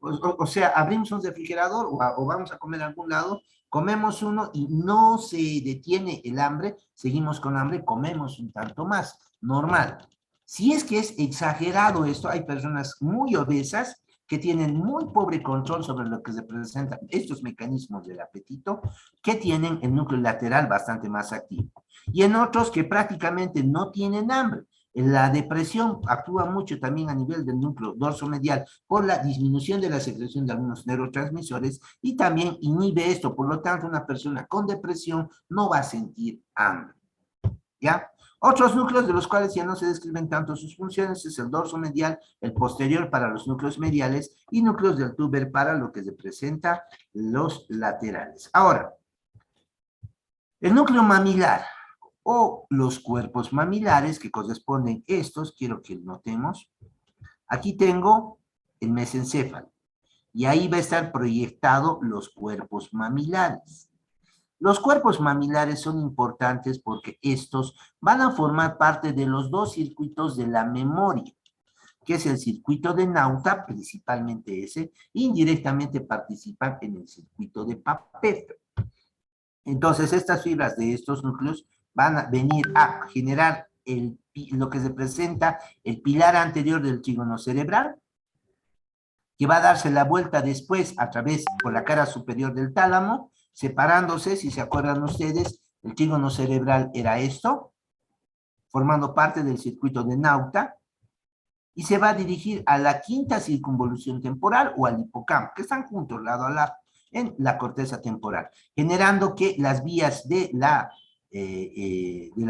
O sea, abrimos un refrigerador o vamos a comer a algún lado, comemos uno y no se detiene el hambre, seguimos con hambre, comemos un tanto más, normal. Si es que es exagerado esto, hay personas muy obesas que tienen muy pobre control sobre lo que representan estos mecanismos del apetito, que tienen el núcleo lateral bastante más activo. Y en otros que prácticamente no tienen hambre. La depresión actúa mucho también a nivel del núcleo dorsomedial por la disminución de la secreción de algunos neurotransmisores y también inhibe esto. Por lo tanto, una persona con depresión no va a sentir hambre. ¿Ya? Otros núcleos de los cuales ya no se describen tanto sus funciones es el dorso medial, el posterior para los núcleos mediales y núcleos del túber para lo que representa los laterales. Ahora, el núcleo mamilar o los cuerpos mamilares que corresponden a estos, quiero que notemos. Aquí tengo el mesencéfalo y ahí va a estar proyectado los cuerpos mamilares. Los cuerpos mamilares son importantes porque estos van a formar parte de los dos circuitos de la memoria, que es el circuito de Nauta, principalmente ese, indirectamente participan en el circuito de Papet. Entonces, estas fibras de estos núcleos van a venir a generar lo que se presenta el pilar anterior del trígono cerebral, que va a darse la vuelta después a través por la cara superior del tálamo, separándose, si se acuerdan ustedes, el trígono cerebral era esto, formando parte del circuito de Nauta, y se va a dirigir a la quinta circunvolución temporal o al hipocampo, que están juntos lado a lado en la corteza temporal, generando que las vías de la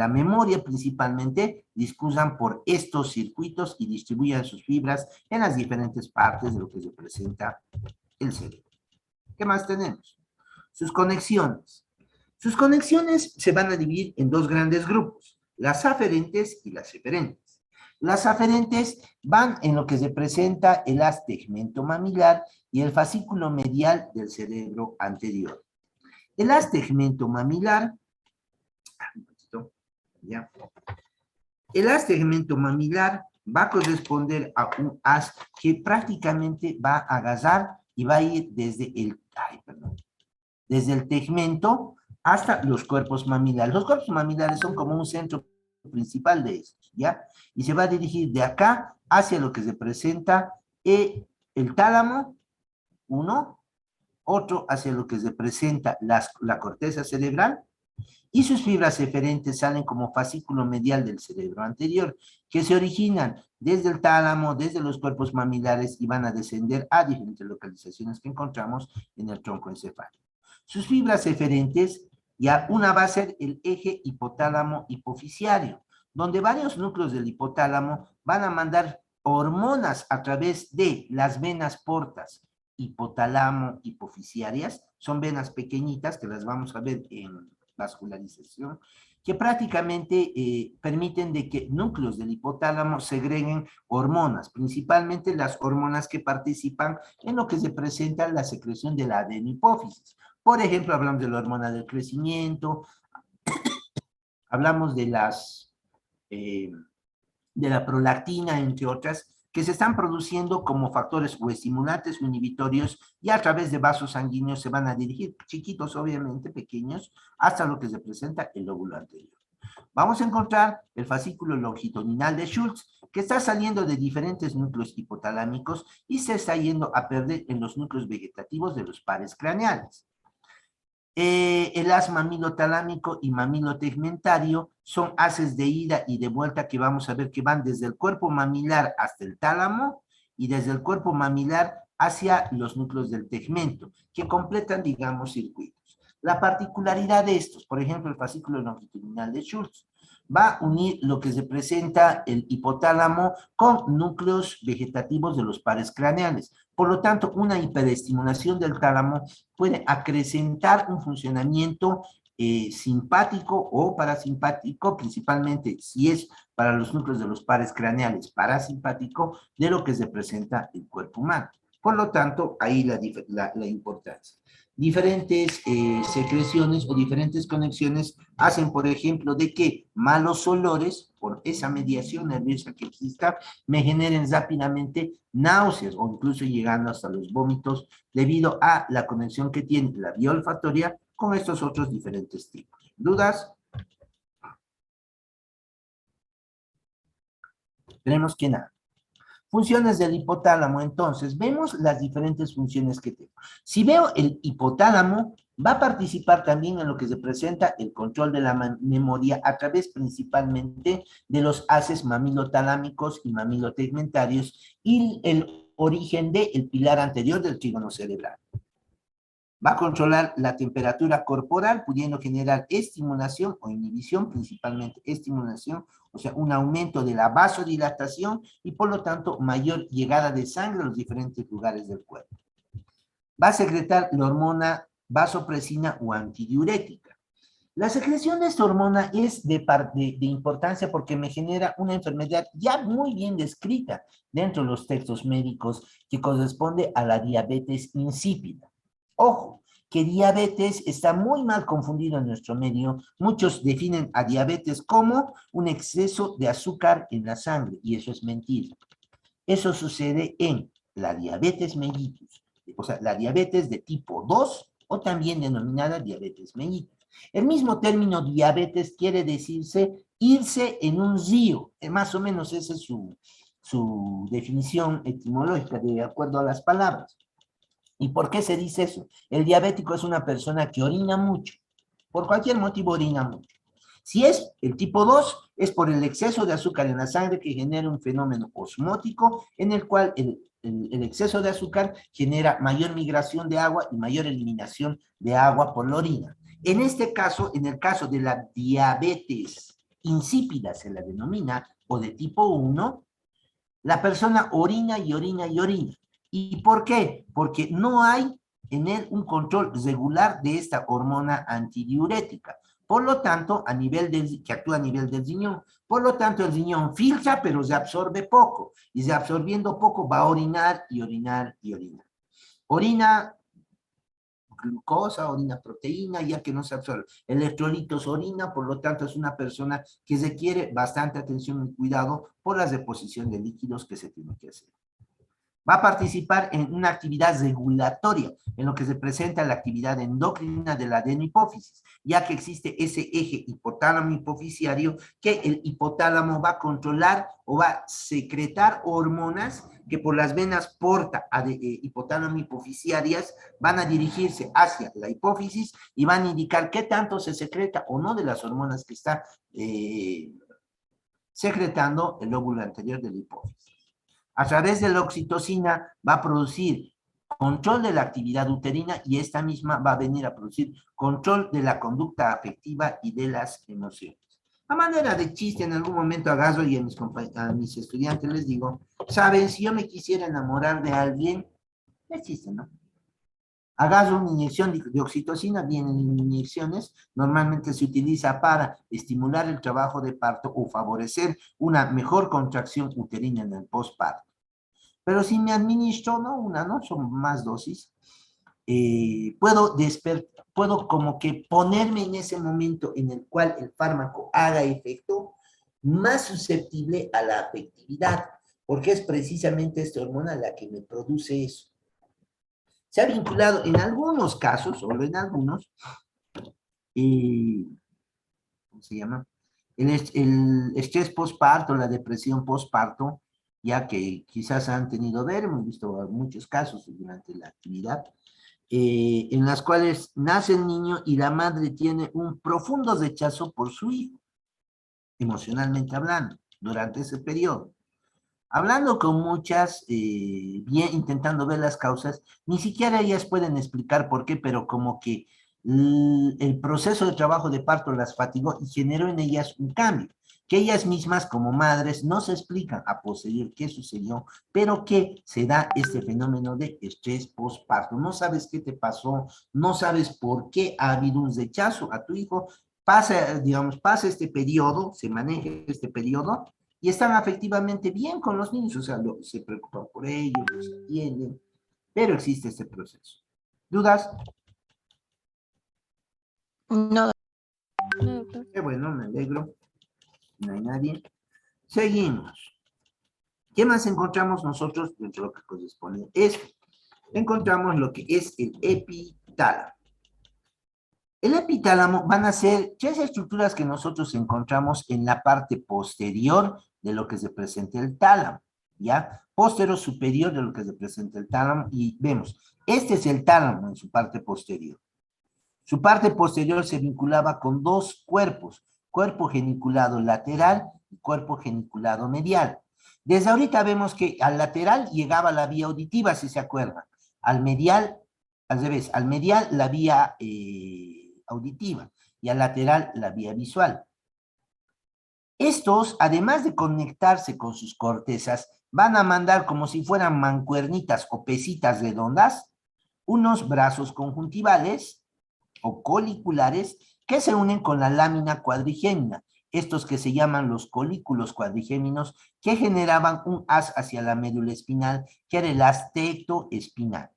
memoria principalmente discursan por estos circuitos y distribuyan sus fibras en las diferentes partes de lo que representa el cerebro. ¿Qué más tenemos? Sus conexiones. Sus conexiones se van a dividir en dos grandes grupos, las aferentes y las eferentes. Las aferentes van en lo que representa el haz tegmento mamilar y el fascículo medial del cerebro anterior. El haz tegmento mamilar, ¿ya? El haz tegmento mamilar va a corresponder a un haz que prácticamente va a agarrar y va a ir desde el tegmento hasta los cuerpos mamilares. Los cuerpos mamilares son como un centro principal de estos, ¿ya? Y se va a dirigir de acá hacia lo que se presenta el tálamo, uno, otro hacia lo que se presenta la corteza cerebral, Y sus fibras eferentes salen como fascículo medial del cerebro anterior, que se originan desde el tálamo, desde los cuerpos mamilares y van a descender a diferentes localizaciones que encontramos en el tronco encefálico. Sus fibras eferentes, ya una va a ser el eje hipotálamo hipofisiario, donde varios núcleos del hipotálamo van a mandar hormonas a través de las venas portas hipotálamo hipofisiarias, son venas pequeñitas que las vamos a ver en vascularización, que prácticamente permiten de que núcleos del hipotálamo segreguen hormonas, principalmente las hormonas que participan en lo que se presenta la secreción de la adenohipófisis. Por ejemplo, hablamos de la hormona del crecimiento, hablamos de la prolactina, entre otras, que se están produciendo como factores o estimulantes o inhibitorios y a través de vasos sanguíneos se van a dirigir, chiquitos obviamente, pequeños, hasta lo que se presenta el lóbulo anterior. Vamos a encontrar el fascículo longitudinal de Schultz, que está saliendo de diferentes núcleos hipotalámicos y se está yendo a perder en los núcleos vegetativos de los pares craneales. El haz mamilotalámico y mamilotegmentario son haces de ida y de vuelta que vamos a ver que van desde el cuerpo mamilar hasta el tálamo y desde el cuerpo mamilar hacia los núcleos del tegmento, que completan, digamos, circuitos. La particularidad de estos, por ejemplo, el fascículo longitudinal de Schultz, va a unir lo que se presenta el hipotálamo con núcleos vegetativos de los pares craneales. Por lo tanto, una hiperestimulación del tálamo puede acrecentar un funcionamiento simpático o parasimpático, principalmente si es para los núcleos de los pares craneales parasimpático, de lo que se presenta el cuerpo humano. Por lo tanto, ahí la importancia. Diferentes secreciones o diferentes conexiones hacen, por ejemplo, de que malos olores, por esa mediación nerviosa que exista, me generen rápidamente náuseas o incluso llegando hasta los vómitos debido a la conexión que tiene la vía olfatoria con estos otros diferentes tipos. ¿Dudas? Tenemos que nada. Funciones del hipotálamo, entonces, vemos las diferentes funciones que tengo. Si veo el hipotálamo, va a participar también en lo que se presenta el control de la memoria a través principalmente de los haces mamilotalámicos y mamilotegmentarios y el origen del pilar anterior del trígono cerebral. Va a controlar la temperatura corporal, pudiendo generar estimulación o inhibición, principalmente estimulación, o sea, un aumento de la vasodilatación y por lo tanto mayor llegada de sangre a los diferentes lugares del cuerpo. Va a secretar la hormona vasopresina o antidiurética. La secreción de esta hormona es de importancia porque me genera una enfermedad ya muy bien descrita dentro de los textos médicos que corresponde a la diabetes insípida. Ojo, que diabetes está muy mal confundido en nuestro medio. Muchos definen a diabetes como un exceso de azúcar en la sangre, y eso es mentira. Eso sucede en la diabetes mellitus, o sea, la diabetes de tipo 2, o también denominada diabetes mellitus. El mismo término diabetes quiere decirse irse en un río, más o menos esa es su definición etimológica, de acuerdo a las palabras. ¿Y por qué se dice eso? El diabético es una persona que orina mucho. Por cualquier motivo orina mucho. Si es el tipo 2, es por el exceso de azúcar en la sangre que genera un fenómeno osmótico en el cual el exceso de azúcar genera mayor migración de agua y mayor eliminación de agua por la orina. En este caso, en el caso de la diabetes insípida se la denomina, o de tipo 1, la persona orina y orina y orina. ¿Y por qué? Porque no hay en él un control regular de esta hormona antidiurética. Por lo tanto, que actúa a nivel del riñón. Por lo tanto, el riñón filtra, pero se absorbe poco. Y se absorbiendo poco va a orinar y orinar y orinar. Orina glucosa, orina proteína, ya que no se absorbe. Electrolitos orina, por lo tanto, es una persona que requiere bastante atención y cuidado por la deposición de líquidos que se tiene que hacer. Va a participar en una actividad regulatoria, en lo que se presenta la actividad endocrina de la adenohipófisis, ya que existe ese eje hipotálamo hipoficiario que el hipotálamo va a controlar o va a secretar hormonas que por las venas porta hipotálamo hipoficiarias van a dirigirse hacia la hipófisis y van a indicar qué tanto se secreta o no de las hormonas que está secretando el lóbulo anterior de la hipófisis. A través de la oxitocina va a producir control de la actividad uterina y esta misma va a venir a producir control de la conducta afectiva y de las emociones. A manera de chiste, en algún momento a Gaso y a mis estudiantes les digo, ¿saben? Si yo me quisiera enamorar de alguien, es chiste, ¿no? Hagas una inyección de oxitocina, vienen inyecciones, normalmente se utiliza para estimular el trabajo de parto o favorecer una mejor contracción uterina en el postparto. Pero si me administro, no una, no son más dosis, puedo como que ponerme en ese momento en el cual el fármaco haga efecto más susceptible a la afectividad, porque es precisamente esta hormona la que me produce eso. Se ha vinculado en algunos casos, solo en algunos, ¿cómo se llama? El estrés postparto, la depresión postparto, ya que quizás han tenido ver, hemos visto muchos casos durante la actividad, en las cuales nace el niño y la madre tiene un profundo rechazo por su hijo, emocionalmente hablando, durante ese periodo. Hablando con muchas, bien intentando ver las causas, ni siquiera ellas pueden explicar por qué, pero como que el proceso de trabajo de parto las fatigó y generó en ellas un cambio, que ellas mismas como madres no se explican a posterior qué sucedió, pero que se da este fenómeno de estrés postparto. No sabes qué te pasó, no sabes por qué ha habido un rechazo a tu hijo, pasa, digamos, pasa este periodo, se maneja este periodo, y están afectivamente bien con los niños, o sea, se preocupan por ellos, los atienden, pero existe este proceso. ¿Dudas? No, doctor. Qué bueno, me alegro. No hay nadie. Seguimos. ¿Qué más encontramos nosotros dentro de lo que corresponde? Encontramos lo que es el epitálamo. El epitálamo van a ser tres estructuras que nosotros encontramos en la parte posterior de lo que se presenta el tálamo, ¿ya? Posterior superior de lo que se presenta el tálamo, y vemos, este es el tálamo en su parte posterior. Su parte posterior se vinculaba con dos cuerpos, cuerpo geniculado lateral y cuerpo geniculado medial. Desde ahorita vemos que al lateral llegaba la vía auditiva, si se acuerdan, al medial, al revés, al medial la vía auditiva y al lateral la vía visual. Estos, además de conectarse con sus cortezas, van a mandar como si fueran mancuernitas o pesitas redondas, unos brazos conjuntivales o coliculares que se unen con la lámina cuadrigémina, estos que se llaman los colículos cuadrigéminos, que generaban un haz hacia la médula espinal, que era el haz tectoespinal.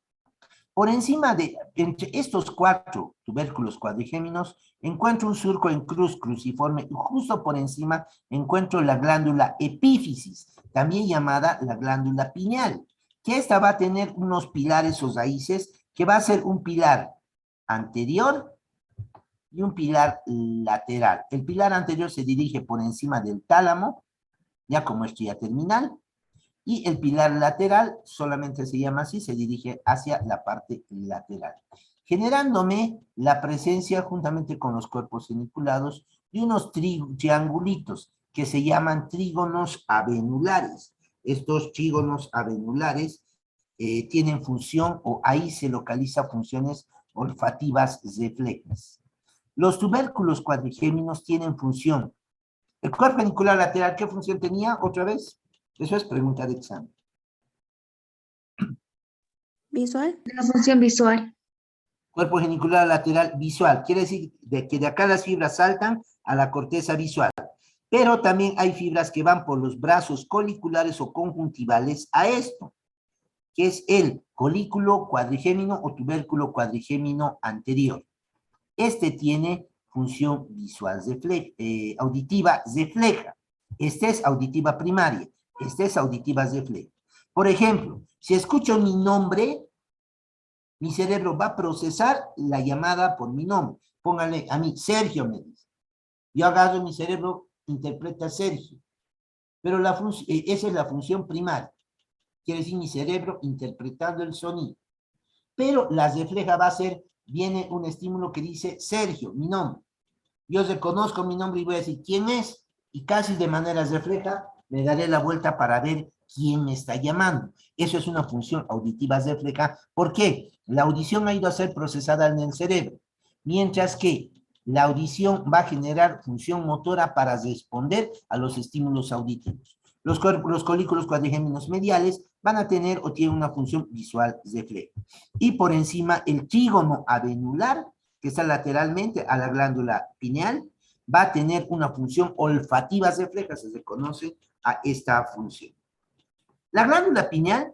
Por encima de, entre estos cuatro tubérculos cuadrigéminos, encuentro un surco en cruz cruciforme y justo por encima encuentro la glándula epífisis, también llamada la glándula pineal, que esta va a tener unos pilares o raíces, que va a ser un pilar anterior y un pilar lateral. El pilar anterior se dirige por encima del tálamo, ya como estría terminal, y el pilar lateral, solamente se llama así, se dirige hacia la parte lateral, generándome la presencia, juntamente con los cuerpos geniculados, de unos triangulitos que se llaman trígonos avenulares. Estos trígonos avenulares tienen función, o ahí se localiza funciones olfativas reflejas. Los tubérculos cuadrigéminos tienen función. El cuerpo genicular lateral, ¿qué función tenía otra vez? Eso es pregunta de examen. ¿Visual? La función visual. Cuerpo genicular lateral visual. Quiere decir que de acá las fibras saltan a la corteza visual. Pero también hay fibras que van por los brazos coliculares o conjuntivales a esto, que es el colículo cuadrigémino o tubérculo cuadrigémino anterior. Este tiene función visual auditiva refleja. Esta es auditiva primaria. Esta es auditiva refleja. Por ejemplo, si escucho mi nombre, mi cerebro va a procesar la llamada por mi nombre. Póngale a mí, Sergio me dice. Yo agarro mi cerebro, interpreta Sergio. Pero esa es la función primaria. Quiere decir mi cerebro interpretando el sonido. Pero la refleja va a ser, viene un estímulo que dice Sergio, mi nombre. Yo reconozco mi nombre y voy a decir quién es, y casi de manera refleja me daré la vuelta para ver quién me está llamando. Eso es una función auditiva refleja. ¿Por qué? La audición ha ido a ser procesada en el cerebro, mientras que la audición va a generar función motora para responder a los estímulos auditivos. Los colículos cuadrigéminos mediales van a tener o tienen una función visual refleja. Y por encima el trígono avenular, que está lateralmente a la glándula pineal, va a tener una función olfativa refleja, se conoce a esta función. La glándula pineal,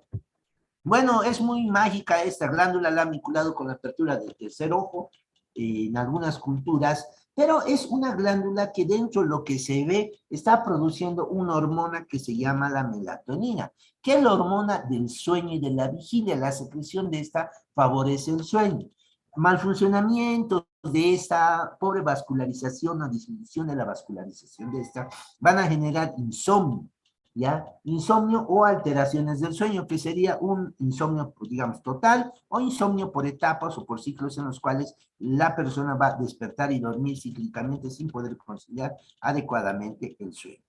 bueno, es muy mágica esta glándula, la han vinculado con la apertura del tercer ojo en algunas culturas, pero es una glándula que dentro de lo que se ve está produciendo una hormona que se llama la melatonina, que es la hormona del sueño y de la vigilia. La secreción de esta favorece el sueño. Mal funcionamiento de esta pobre vascularización o disminución de la vascularización de esta van a generar insomnio, ¿ya? Insomnio o alteraciones del sueño, que sería un insomnio, digamos, total, o insomnio por etapas o por ciclos en los cuales la persona va a despertar y dormir cíclicamente sin poder conciliar adecuadamente el sueño.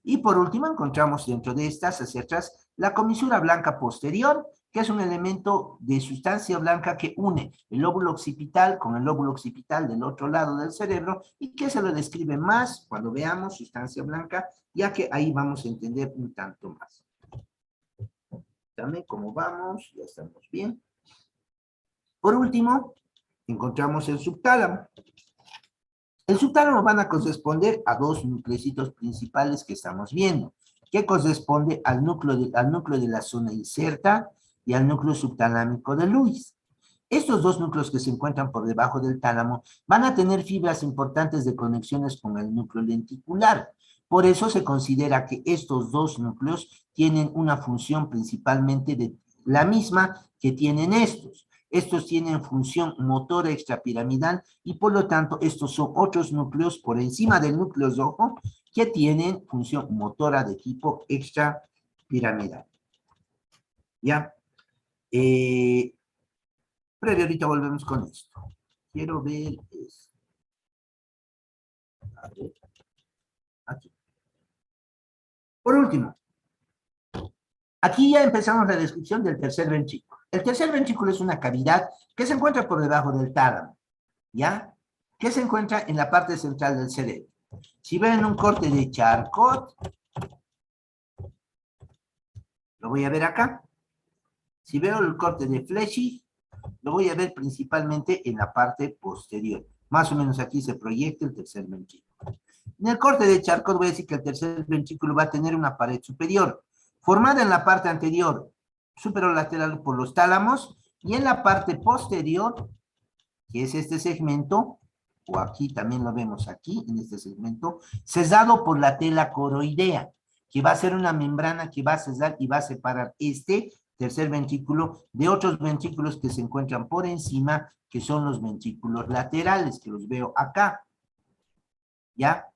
Y por último encontramos dentro de estas, hacia atrás, la comisura blanca posterior, que es un elemento de sustancia blanca que une el lóbulo occipital con el lóbulo occipital del otro lado del cerebro, y que se lo describe más cuando veamos sustancia blanca, ya que ahí vamos a entender un tanto más. También cómo vamos, ya estamos bien. Por último, encontramos el subtálamo. El subtálamo van a corresponder a dos nucleocitos principales que estamos viendo, que corresponde al núcleo de la zona inserta y al núcleo subtalámico de Lewis. Estos dos núcleos que se encuentran por debajo del tálamo van a tener fibras importantes de conexiones con el núcleo lenticular. Por eso se considera que estos dos núcleos tienen una función principalmente de la misma que tienen estos. Estos tienen función motora extrapiramidal y por lo tanto estos son otros núcleos por encima del núcleo rojo que tienen función motora de tipo extrapiramidal. ¿Ya? Pero ahorita volvemos con esto. Quiero ver esto. A ver. Aquí. Por último, aquí ya empezamos la descripción del tercer ventrículo. El tercer ventrículo es una cavidad que se encuentra por debajo del tálamo, ¿ya? Que se encuentra en la parte central del cerebro. Si ven un corte de Charcot, lo voy a ver acá. Si veo el corte de Flechy, lo voy a ver principalmente en la parte posterior. Más o menos aquí se proyecta el tercer ventrículo. En el corte de Charcot voy a decir que el tercer ventrículo va a tener una pared superior, formada en la parte anterior, superolateral por los tálamos, y en la parte posterior, que es este segmento, o aquí también lo vemos aquí, en este segmento, cesado por la tela coroidea, que va a ser una membrana que va a cesar y va a separar este tercer ventrículo de otros ventrículos que se encuentran por encima, que son los ventrículos laterales, que los veo acá. ¿Ya?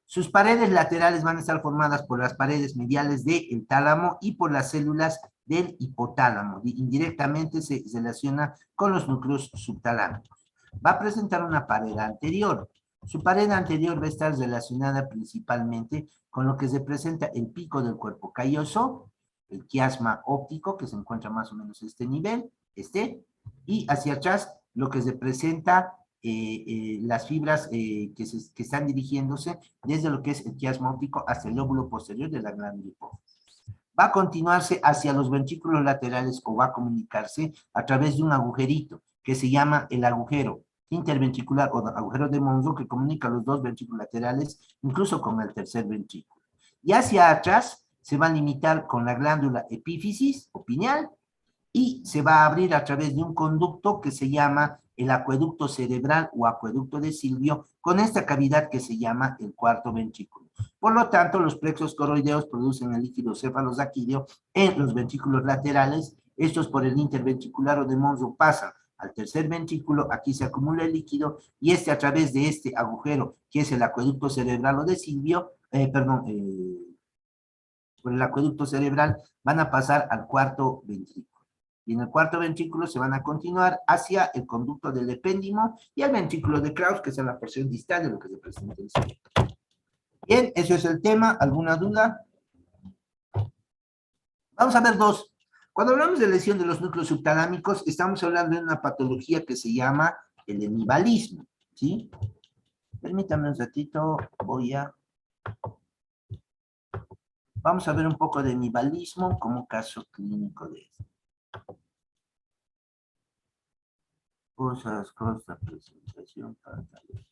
Sus paredes laterales van a estar formadas por las paredes mediales del tálamo y por las células del hipotálamo. Indirectamente se relaciona con los núcleos subtalámicos. Va a presentar una pared anterior. Su pared anterior va a estar relacionada principalmente con lo que se presenta el pico del cuerpo calloso, el quiasma óptico, que se encuentra más o menos a este nivel, y hacia atrás lo que se presenta las fibras que están dirigiéndose desde lo que es el quiasma óptico hasta el lóbulo posterior de la glándula hipófisis. Va a continuarse hacia los ventrículos laterales o va a comunicarse a través de un agujerito que se llama el agujero interventricular o agujero de Monro, que comunica los dos ventrículos laterales, incluso con el tercer ventrículo. Y hacia atrás se va a limitar con la glándula epífisis o pineal y se va a abrir a través de un conducto que se llama el acueducto cerebral o acueducto de Silvio, con esta cavidad que se llama el cuarto ventrículo. Por lo tanto, los plexos coroideos producen el líquido cefalosaquídeo en los ventrículos laterales. Estos por el interventricular o de Monro pasan al tercer ventrículo, aquí se acumula el líquido, y a través de este agujero, que es el acueducto cerebral o de Silvio, por el acueducto cerebral, van a pasar al cuarto ventrículo. Y en el cuarto ventrículo se van a continuar hacia el conducto del epéndimo y el ventrículo de Krauss, que es en la porción distal de lo que se presenta en el cerebro. Bien, eso es el tema. ¿Alguna duda? Vamos a ver dos. Cuando hablamos de lesión de los núcleos subtalámicos, estamos hablando de una patología que se llama el hemibalismo, ¿sí? Permítame un ratito, vamos a ver un poco de hemibalismo como caso clínico de esto. Cosas, presentación, pantalla.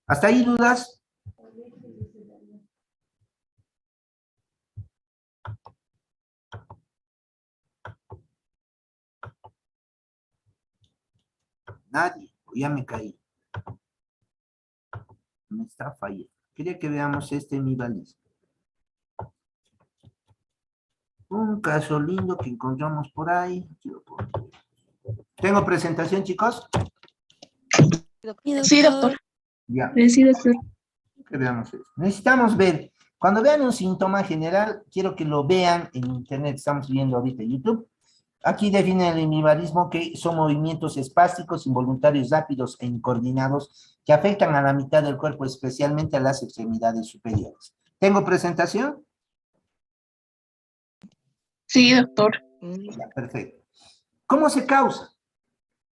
¿Hasta ahí dudas? Nadie, ya me caí. Me está fallando. Quería que veamos este hemibalismo. Un caso lindo que encontramos por ahí. ¿Tengo presentación, chicos? Sí, doctor. Ya. Sí, doctor. Que veamos esto. Necesitamos ver, cuando vean un síntoma general, quiero que lo vean en internet, estamos viendo ahorita en YouTube. Aquí define el hemibalismo que son movimientos espásticos, involuntarios, rápidos e incoordinados que afectan a la mitad del cuerpo, especialmente a las extremidades superiores. ¿Tengo presentación? Sí, doctor. Ya, perfecto. ¿Cómo se causa?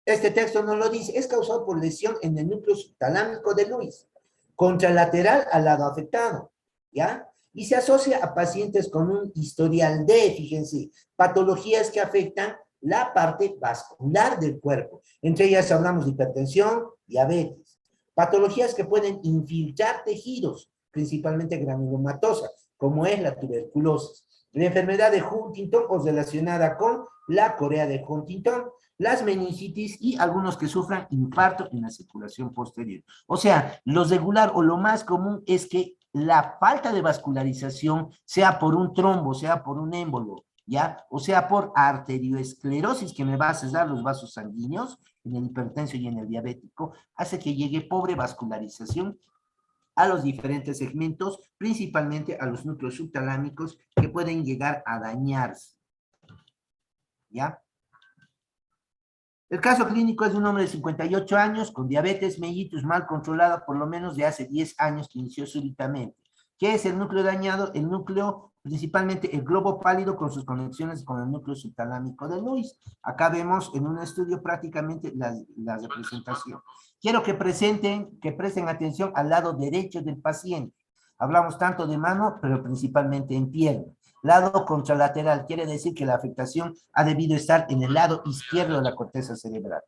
Este texto no lo dice, es causado por lesión en el núcleo subtalámico de Lewis, contralateral al lado afectado, ¿ya? Y se asocia a pacientes con un historial de, fíjense, patologías que afectan la parte vascular del cuerpo. Entre ellas hablamos de hipertensión, diabetes, patologías que pueden infiltrar tejidos, principalmente granulomatosa, como es la tuberculosis, la enfermedad de Huntington o relacionada con la corea de Huntington, las meningitis y algunos que sufran infarto en la circulación posterior. O sea, lo regular o lo más común es que la falta de vascularización sea por un trombo, sea por un émbolo, ¿ya? O sea, por arterioesclerosis que me va a cesar los vasos sanguíneos en el hipertenso y en el diabético, hace que llegue pobre vascularización a los diferentes segmentos, principalmente a los núcleos subtalámicos que pueden llegar a dañarse, ¿ya? El caso clínico es de un hombre de 58 años con diabetes mellitus mal controlada por lo menos de hace 10 años que inició súbitamente. ¿Qué es el núcleo dañado? El núcleo, principalmente el globo pálido con sus conexiones con el núcleo subtalámico de Lewis. Acá vemos en un estudio prácticamente la representación. Quiero que presten atención al lado derecho del paciente. Hablamos tanto de mano, pero principalmente en pierna. Lado contralateral quiere decir que la afectación ha debido estar en el lado izquierdo de la corteza cerebral.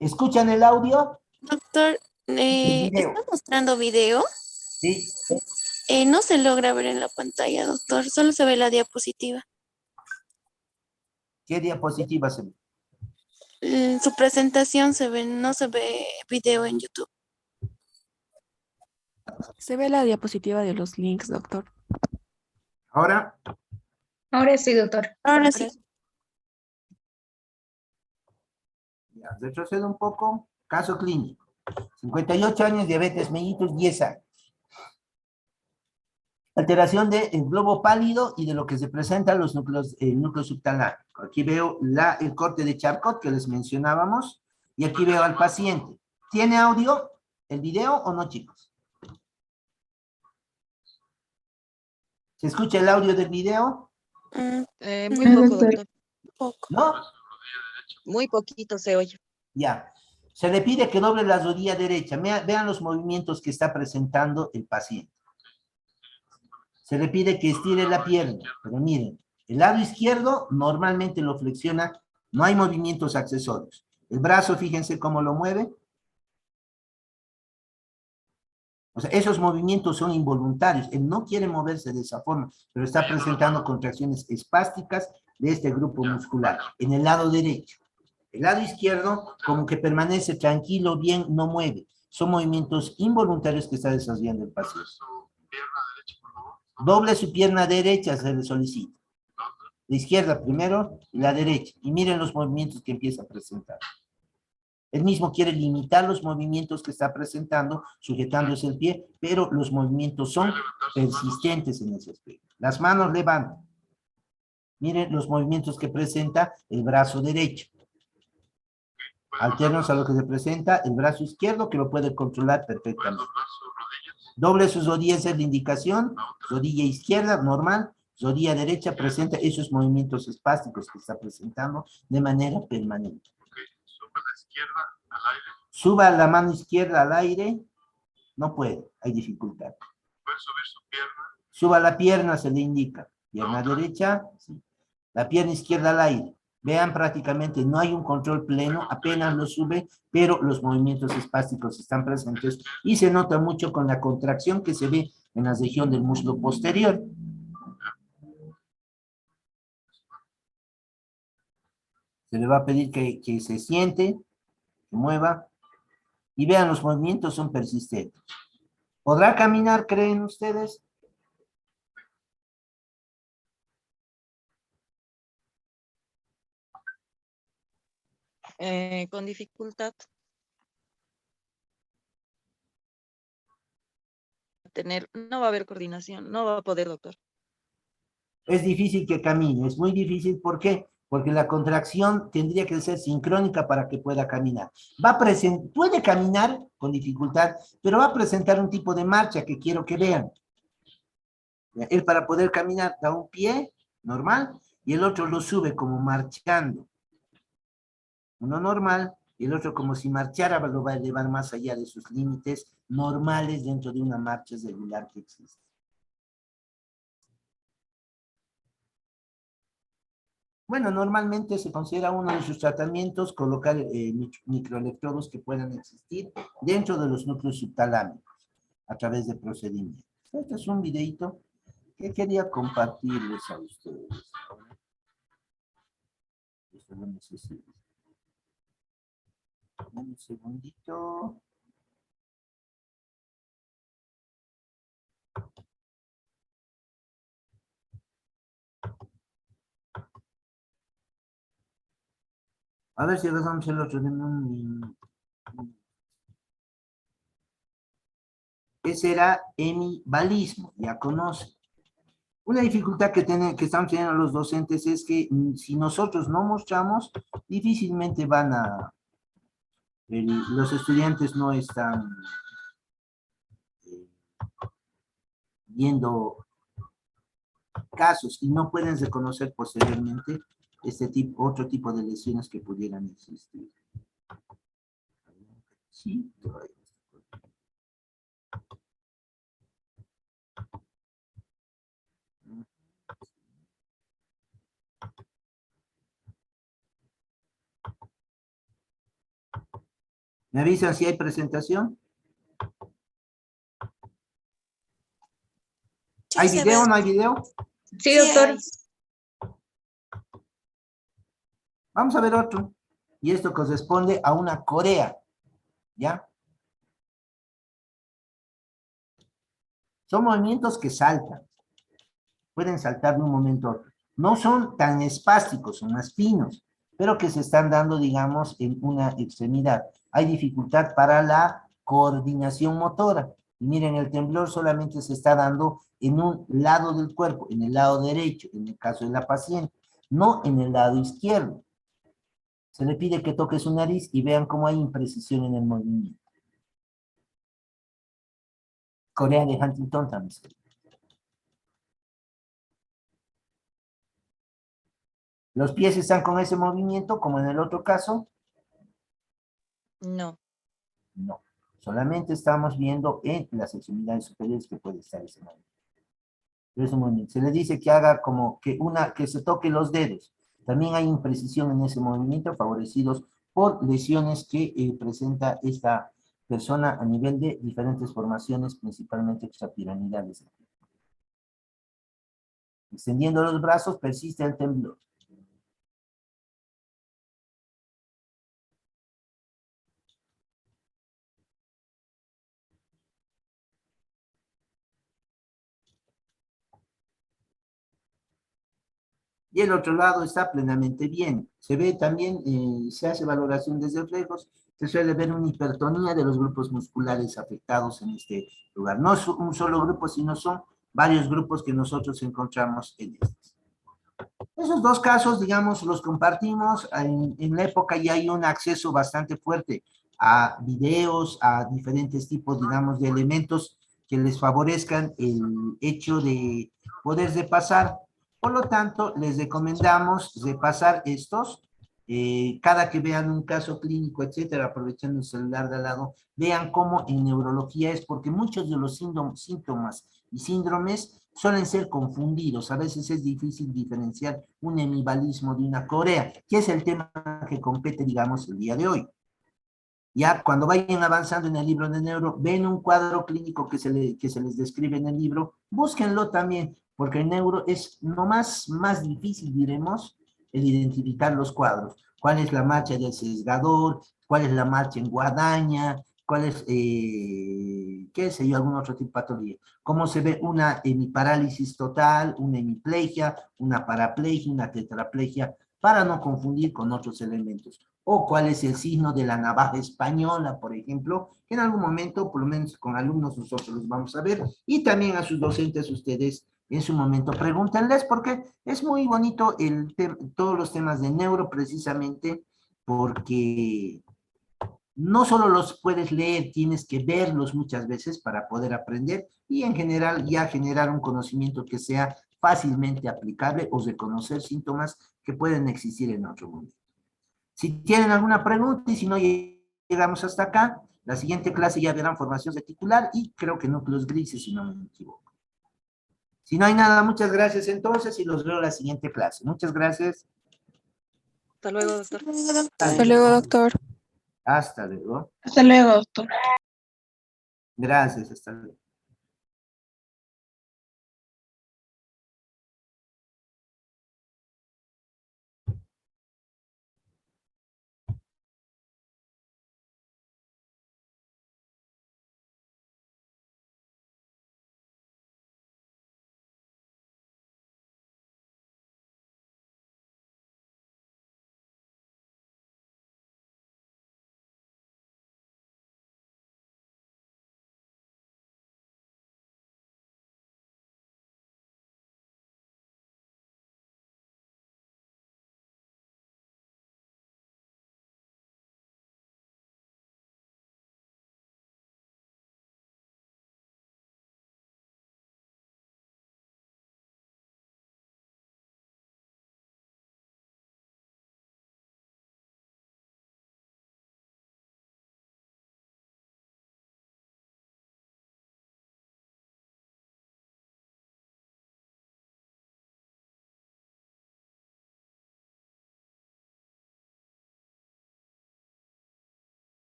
¿Escuchan el audio? Doctor, El video. ¿está mostrando video? Sí. No se logra ver en la pantalla, doctor, solo se ve la diapositiva. ¿Qué diapositiva se ve? Su presentación se ve, no se ve video en YouTube. Se ve la diapositiva de los links, doctor. Ahora, Ahora sí, doctor. Ahora sí. ya, retrocedo un poco. Caso clínico. 58 años, diabetes mellitus, 10 años. Alteración del globo pálido y de lo que se presentan los núcleos, el núcleo subtalámico. Aquí veo el corte de Charcot que les mencionábamos y aquí veo al paciente. ¿Tiene audio el video o no, chicos? ¿Se escucha el audio del video? Muy poco, doctor. Poco. ¿No? Muy poquito se oye. Ya. Se le pide que doble la rodilla derecha. Vean los movimientos que está presentando el paciente. Se le pide que estire la pierna, pero miren, el lado izquierdo normalmente lo flexiona, no hay movimientos accesorios. El brazo, fíjense cómo lo mueve. O sea, esos movimientos son involuntarios. Él no quiere moverse de esa forma, pero está presentando contracciones espásticas de este grupo muscular, en el lado derecho. El lado izquierdo como que permanece tranquilo, bien, no mueve. Son movimientos involuntarios que está desarrollando el paciente. Doble su pierna derecha, se le solicita. La izquierda primero y la derecha. Y miren los movimientos que empieza a presentar. Él mismo quiere limitar los movimientos que está presentando, sujetándose el pie, pero los movimientos son persistentes en ese aspecto. Las manos levantan. Miren los movimientos que presenta el brazo derecho. Alternos a lo que se presenta el brazo izquierdo, que lo puede controlar perfectamente. Doble sus rodillas es la indicación. Rodilla izquierda, normal. Rodilla derecha presenta esos movimientos espásticos que está presentando de manera permanente. Suba la mano izquierda al aire. No puede, hay dificultad. Suba la pierna, se le indica. Pierna derecha, sí. La pierna izquierda al aire. Vean, prácticamente no hay un control pleno, apenas lo sube, pero los movimientos espásticos están presentes y se nota mucho con la contracción que se ve en la región del muslo posterior. Se le va a pedir que se siente, que mueva, y vean, los movimientos son persistentes. ¿Podrá caminar, creen ustedes? Con dificultad. No va a haber coordinación, no va a poder, doctor. Es difícil que camine, es muy difícil, ¿por qué? Porque la contracción tendría que ser sincrónica para que pueda caminar. Puede caminar con dificultad, pero va a presentar un tipo de marcha que quiero que vean. Él para poder caminar da un pie, normal, y el otro lo sube como marchando. Uno normal, y el otro como si marchara, lo va a elevar más allá de sus límites normales dentro de una marcha regular que existe. Bueno, normalmente se considera uno de sus tratamientos colocar microelectrodos que puedan existir dentro de los núcleos subtalámicos a través de procedimientos. Este es un videito que quería compartirles a ustedes. Esto lo necesito. Un segundito. A ver si rezamos el otro. Ese era hemibalismo, ya conoce. Una dificultad que están teniendo los docentes es que si nosotros no mostramos, difícilmente los estudiantes no están viendo casos y no pueden reconocer posteriormente otro tipo de lesiones que pudieran existir. Sí, ¿me avisan si hay presentación? Sí, ¿Hay se video o ve. no hay video? Sí, doctor. hay. Vamos a ver otro. Y esto corresponde a una corea. ¿Ya? Son movimientos que saltan. Pueden saltar de un momento a otro. No son tan espásticos, son más finos, pero que se están dando, digamos, en una extremidad. Hay dificultad para la coordinación motora. Y miren, el temblor solamente se está dando en un lado del cuerpo, en el lado derecho, en el caso de la paciente, no en el lado izquierdo. Se le pide que toque su nariz y vean cómo hay imprecisión en el movimiento. Corea de Huntington también. ¿Los pies están con ese movimiento como en el otro caso? No. No. Solamente estamos viendo en las extremidades superiores que puede estar ese movimiento. Pero ese movimiento. Se le dice que haga como que se toque los dedos. También hay imprecisión en ese movimiento, favorecidos por lesiones que presenta esta persona a nivel de diferentes formaciones, principalmente extrapiramidales. Extendiendo los brazos, persiste el temblor. y el otro lado está plenamente bien. Se ve también, se hace valoración desde reflejos, se suele ver una hipertonía de los grupos musculares afectados en este lugar. No es un solo grupo, sino son varios grupos que nosotros encontramos en estos. Esos dos casos, digamos, los compartimos. En la época ya hay un acceso bastante fuerte a videos, a diferentes tipos, digamos, de elementos que les favorezcan el hecho de poder repasar. Por lo tanto, les recomendamos repasar estos. Cada que vean un caso clínico, etcétera, aprovechando el celular de al lado, vean cómo en neurología es, porque muchos de los síntomas y síndromes suelen ser confundidos. A veces es difícil diferenciar un hemibalismo de una corea, que es el tema que compete, digamos, el día de hoy. Ya cuando vayan avanzando en el libro de neuro, ven un cuadro clínico que se les describe en el libro, búsquenlo también, porque el neuro es no más difícil, diremos, el identificar los cuadros. ¿Cuál es la marcha del sesgador? ¿Cuál es la marcha en guadaña? ¿Cuál es, qué sé yo, algún otro tipo de patología? ¿Cómo se ve una hemiparálisis total, una hemiplegia, una paraplegia, una tetraplegia? Para no confundir con otros elementos. O cuál es el signo de la navaja española, por ejemplo, que en algún momento, por lo menos con alumnos nosotros los vamos a ver, y también a sus docentes ustedes en su momento pregúntenles, porque es muy bonito todos los temas de neuro precisamente, porque no solo los puedes leer, tienes que verlos muchas veces para poder aprender y en general ya generar un conocimiento que sea fácilmente aplicable o reconocer síntomas que pueden existir en otro mundo. Si tienen alguna pregunta y si no llegamos hasta acá, la siguiente clase ya verán formación reticular y creo que núcleos grises, si no me equivoco. Si no hay nada, muchas gracias entonces y los veo en la siguiente clase. Muchas gracias. Hasta luego, doctor. Hasta luego, doctor. Hasta luego. Hasta luego, doctor. Gracias, hasta luego.